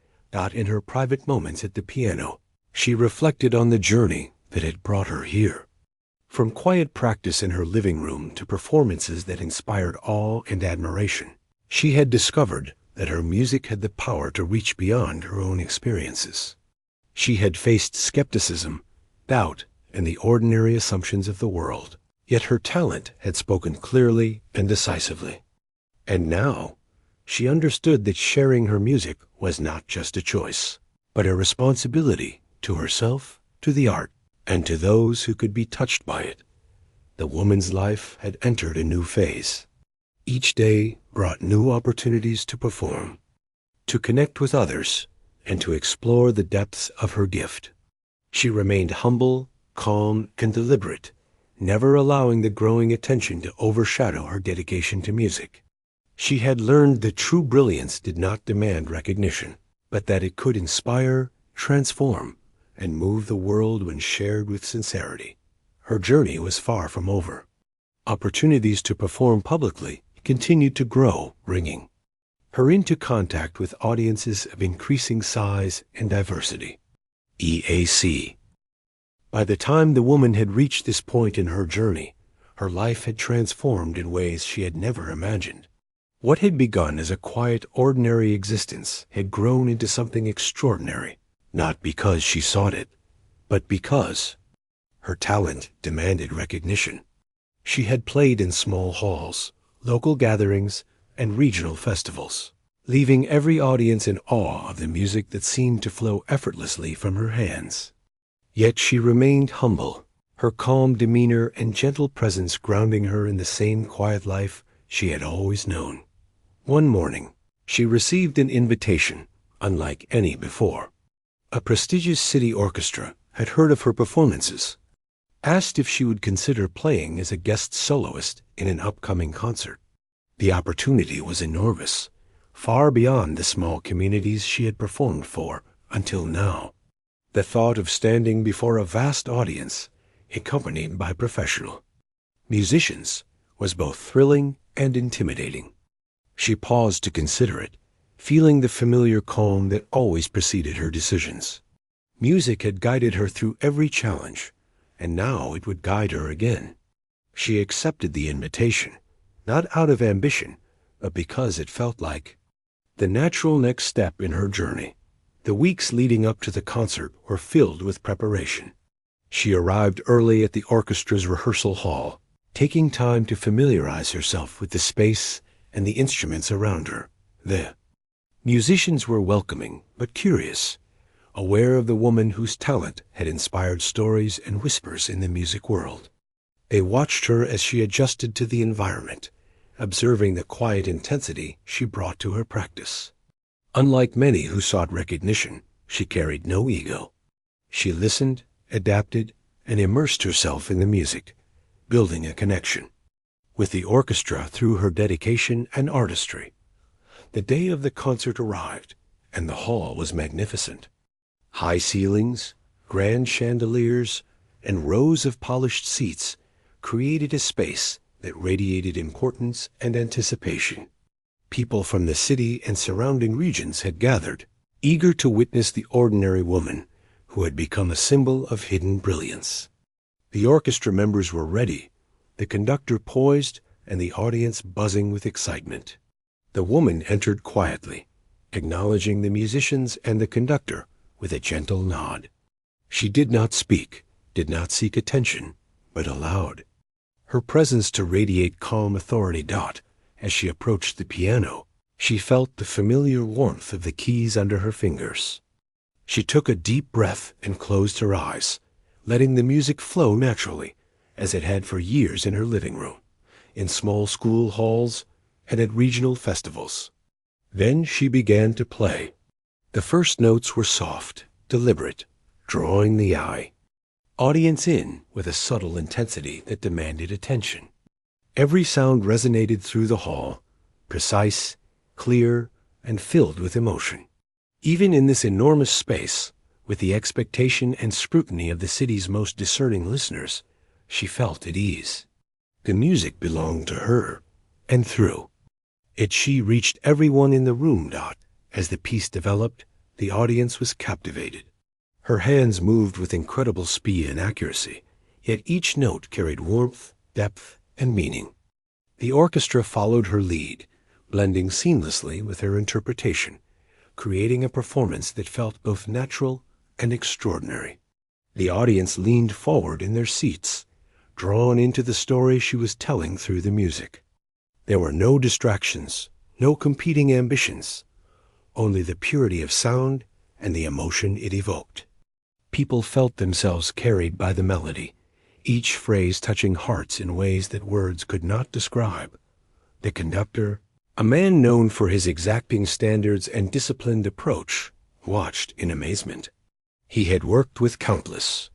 A: In her private moments at the piano, she reflected on the journey that had brought her here. From quiet practice in her living room to performances that inspired awe and admiration, she had discovered that her music had the power to reach beyond her own experiences. She had faced skepticism, doubt, and the ordinary assumptions of the world, yet her talent had spoken clearly and decisively. And now, she understood that sharing her music was not just a choice, but a responsibility to herself, to the art, and to those who could be touched by it. The woman's life had entered a new phase. Each day brought new opportunities to perform, to connect with others, and to explore the depths of her gift. She remained humble, calm, and deliberate, never allowing the growing attention to overshadow her dedication to music. She had learned that true brilliance did not demand recognition, but that it could inspire, transform, and move the world when shared with sincerity. Her journey was far from over. Opportunities to perform publicly continued to grow, bringing her into contact with audiences of increasing size and diversity. EAC. By the time the woman had reached this point in her journey, her life had transformed in ways she had never imagined. What had begun as a quiet, ordinary existence had grown into something extraordinary, not because she sought it, but because her talent demanded recognition. She had played in small halls, local gatherings, and regional festivals, leaving every audience in awe of the music that seemed to flow effortlessly from her hands. Yet she remained humble, her calm demeanor and gentle presence grounding her in the same quiet life she had always known. One morning, she received an invitation, unlike any before. A prestigious city orchestra had heard of her performances, asked if she would consider playing as a guest soloist in an upcoming concert. The opportunity was enormous, far beyond the small communities she had performed for until now. The thought of standing before a vast audience, accompanied by professional musicians, was both thrilling and intimidating. She paused to consider it, feeling the familiar calm that always preceded her decisions. Music had guided her through every challenge, and now it would guide her again. She accepted the invitation, not out of ambition, but because it felt like the natural next step in her journey. The weeks leading up to the concert were filled with preparation. She arrived early at the orchestra's rehearsal hall, taking time to familiarize herself with the space and the instruments around her. The musicians were welcoming but curious, aware of the woman whose talent had inspired stories and whispers in the music world. They watched her as she adjusted to the environment, observing the quiet intensity she brought to her practice. Unlike many who sought recognition, she carried no ego. She listened, adapted, and immersed herself in the music, building a connection with the orchestra through her dedication and artistry. The day of the concert arrived, and the hall was magnificent. High ceilings, Grand chandeliers and rows of polished seats created a space that radiated importance and anticipation. People from the city and surrounding regions had gathered, eager to witness the ordinary woman who had become a symbol of hidden brilliance. The orchestra members were ready, the conductor poised, and the audience buzzing with excitement. The woman entered quietly, acknowledging the musicians and the conductor with a gentle nod. She did not speak, did not seek attention, but allowed her presence to radiate calm authority. As she approached the piano, she felt the familiar warmth of the keys under her fingers. She took a deep breath and closed her eyes, letting the music flow naturally, as it had for years in her living room, in small school halls, and at regional festivals. Then she began to play. The first notes were soft, deliberate, drawing the eye, audience in with a subtle intensity that demanded attention. Every sound resonated through the hall, precise, clear, and filled with emotion. Even in this enormous space, with the expectation and scrutiny of the city's most discerning listeners, she felt at ease. The music belonged to her, and through it she reached everyone in the room. As the piece developed, the audience was captivated. Her hands moved with incredible speed and accuracy, yet each note carried warmth, depth, and meaning. The orchestra followed her lead, blending seamlessly with her interpretation, creating a performance that felt both natural and extraordinary. The audience leaned forward in their seats, drawn into the story she was telling through the music. There were no distractions, no competing ambitions, only the purity of sound and the emotion it evoked. People felt themselves carried by the melody, each phrase touching hearts in ways that words could not describe. The conductor, a man known for his exacting standards and disciplined approach, watched in amazement. He had worked with countless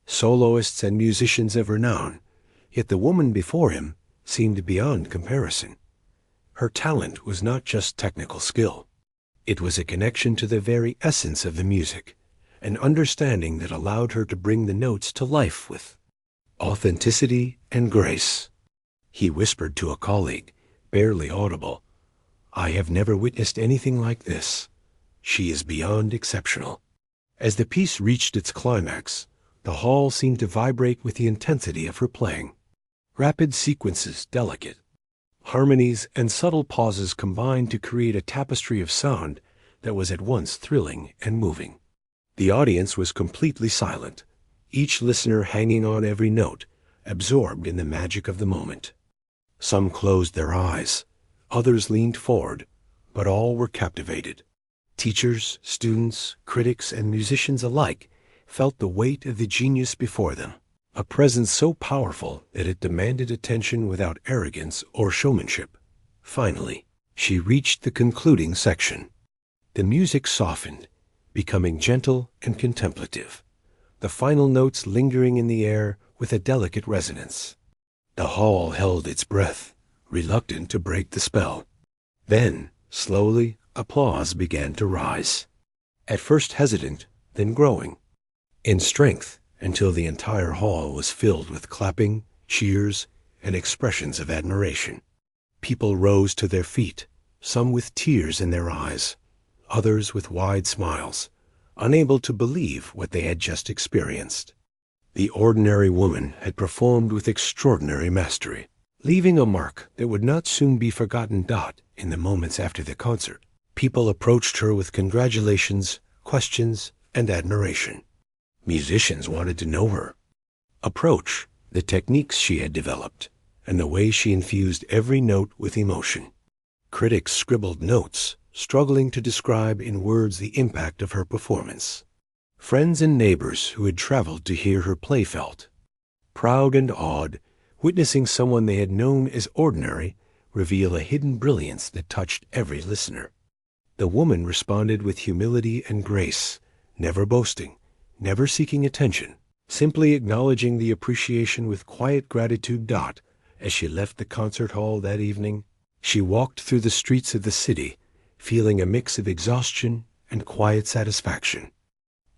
A: soloists and musicians of renown, yet the woman before him seemed beyond comparison. Her talent was not just technical skill. It was a connection to the very essence of the music, an understanding that allowed her to bring the notes to life with authenticity and grace. He whispered to a colleague, barely audible, "I have never witnessed anything like this. She is beyond exceptional." As the piece reached its climax, the hall seemed to vibrate with the intensity of her playing. Rapid sequences, delicate harmonies, and subtle pauses combined to create a tapestry of sound that was at once thrilling and moving. The audience was completely silent, each listener hanging on every note, absorbed in the magic of the moment. Some closed their eyes, others leaned forward, but all were captivated. Teachers, students, critics, and musicians alike felt the weight of the genius before them, a presence so powerful that it demanded attention without arrogance or showmanship. Finally, she reached the concluding section. The music softened, becoming gentle and contemplative, the final notes lingering in the air with a delicate resonance. The hall held its breath, reluctant to break the spell. Then, slowly, applause began to rise. At first hesitant, then growing in strength, until the entire hall was filled with clapping, cheers, and expressions of admiration. People rose to their feet, some with tears in their eyes, others with wide smiles, unable to believe what they had just experienced. The ordinary woman had performed with extraordinary mastery, leaving a mark that would not soon be forgotten. In the moments after the concert, people approached her with congratulations, questions, and admiration. Musicians wanted to know her approach, the techniques she had developed, and the way she infused every note with emotion. Critics scribbled notes, struggling to describe in words the impact of her performance. Friends and neighbors who had traveled to hear her play felt proud and awed, witnessing someone they had known as ordinary reveal a hidden brilliance that touched every listener. The woman responded with humility and grace, never boasting, never seeking attention, simply acknowledging the appreciation with quiet gratitude. As she left the concert hall that evening, she walked through the streets of the city, feeling a mix of exhaustion and quiet satisfaction.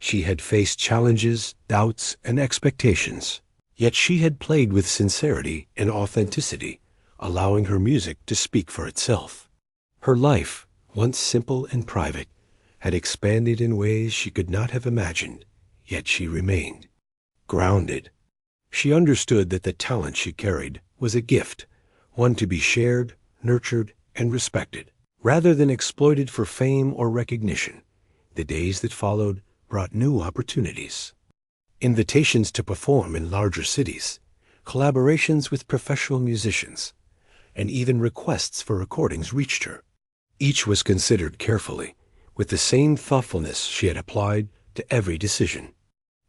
A: She had faced challenges, doubts, and expectations, yet she had played with sincerity and authenticity, allowing her music to speak for itself. Her life, once simple and private, had expanded in ways she could not have imagined, yet she remained grounded. She understood that the talent she carried was a gift, one to be shared, nurtured, and respected, rather than exploited for fame or recognition. The days that followed brought new opportunities. Invitations to perform in larger cities, collaborations with professional musicians, and even requests for recordings reached her. Each was considered carefully, with the same thoughtfulness she had applied to every decision.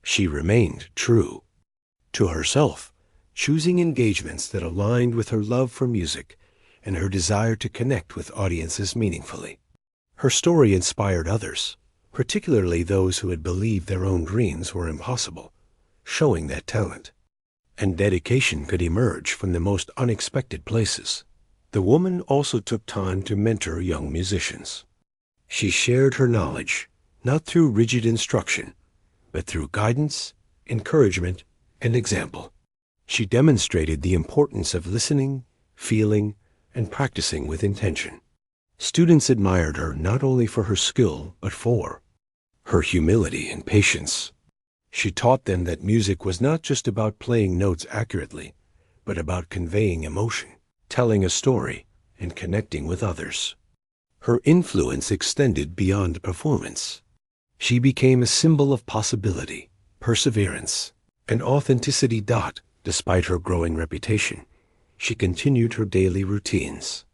A: She remained true to herself, choosing engagements that aligned with her love for music and her desire to connect with audiences meaningfully. Her story inspired others, particularly those who had believed their own dreams were impossible, showing that talent and dedication could emerge from the most unexpected places. The woman also took time to mentor young musicians. She shared her knowledge, not through rigid instruction, but through guidance, encouragement, and example. She demonstrated the importance of listening, feeling, and practicing with intention. Students admired her not only for her skill, but for her humility and patience. She taught them that music was not just about playing notes accurately, but about conveying emotion, telling a story, and connecting with others. Her influence extended beyond performance. She became a symbol of possibility, perseverance, and authenticity. Despite her growing reputation, she continued her daily routines.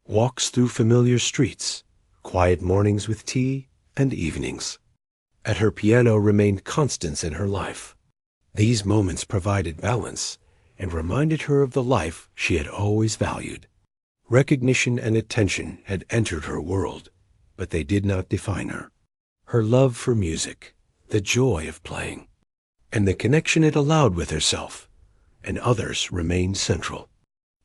A: Walks through familiar streets, quiet mornings with tea, and evenings at her piano remained constants in her life. These moments provided balance and reminded her of the life she had always valued. Recognition and attention had entered her world, but they did not define her. Her love for music, the joy of playing, and the connection it allowed with herself and others remained central.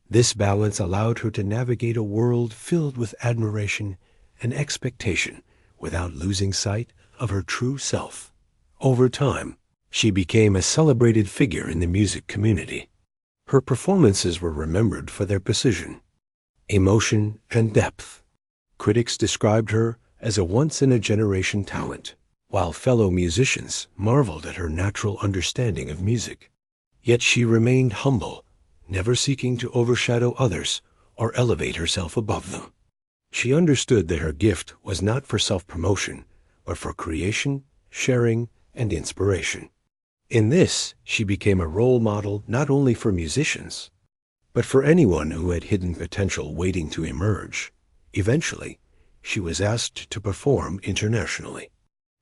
A: This balance allowed her to navigate a world filled with admiration and expectation without losing sight of her true self. Over time, she became a celebrated figure in the music community. Her performances were remembered for their precision, emotion, and depth. Critics described her as a once-in-a-generation talent, while fellow musicians marveled at her natural understanding of music. Yet she remained humble, never seeking to overshadow others or elevate herself above them. She understood that her gift was not for self-promotion, but for creation, sharing, and inspiration. In this, she became a role model not only for musicians, but for anyone who had hidden potential waiting to emerge. Eventually, she was asked to perform internationally.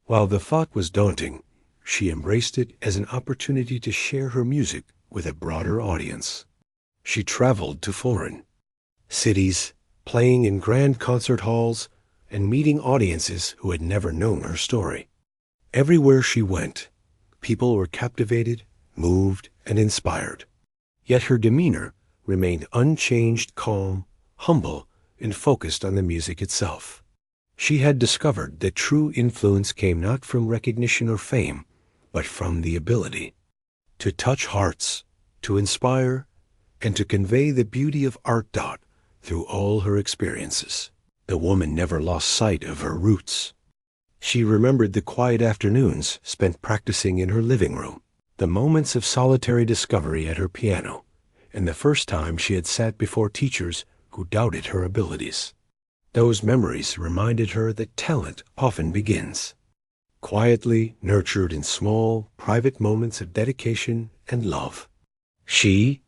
A: While the thought was daunting, she embraced it as an opportunity to share her music with a broader audience. She traveled to foreign cities, playing in grand concert halls and meeting audiences who had never known her story. Everywhere she went, people were captivated, moved, and inspired. Yet her demeanor remained unchanged, calm, humble, and focused on the music itself. She had discovered that true influence came not from recognition or fame, but from the ability to touch hearts, to inspire, and to convey the beauty of art. Through all her experiences, the woman never lost sight of her roots. She remembered the quiet afternoons spent practicing in her living room, the moments of solitary discovery at her piano, and the first time she had sat before teachers who doubted her abilities. Those memories reminded her that talent often begins quietly, nurtured in small, private moments of dedication and love. She,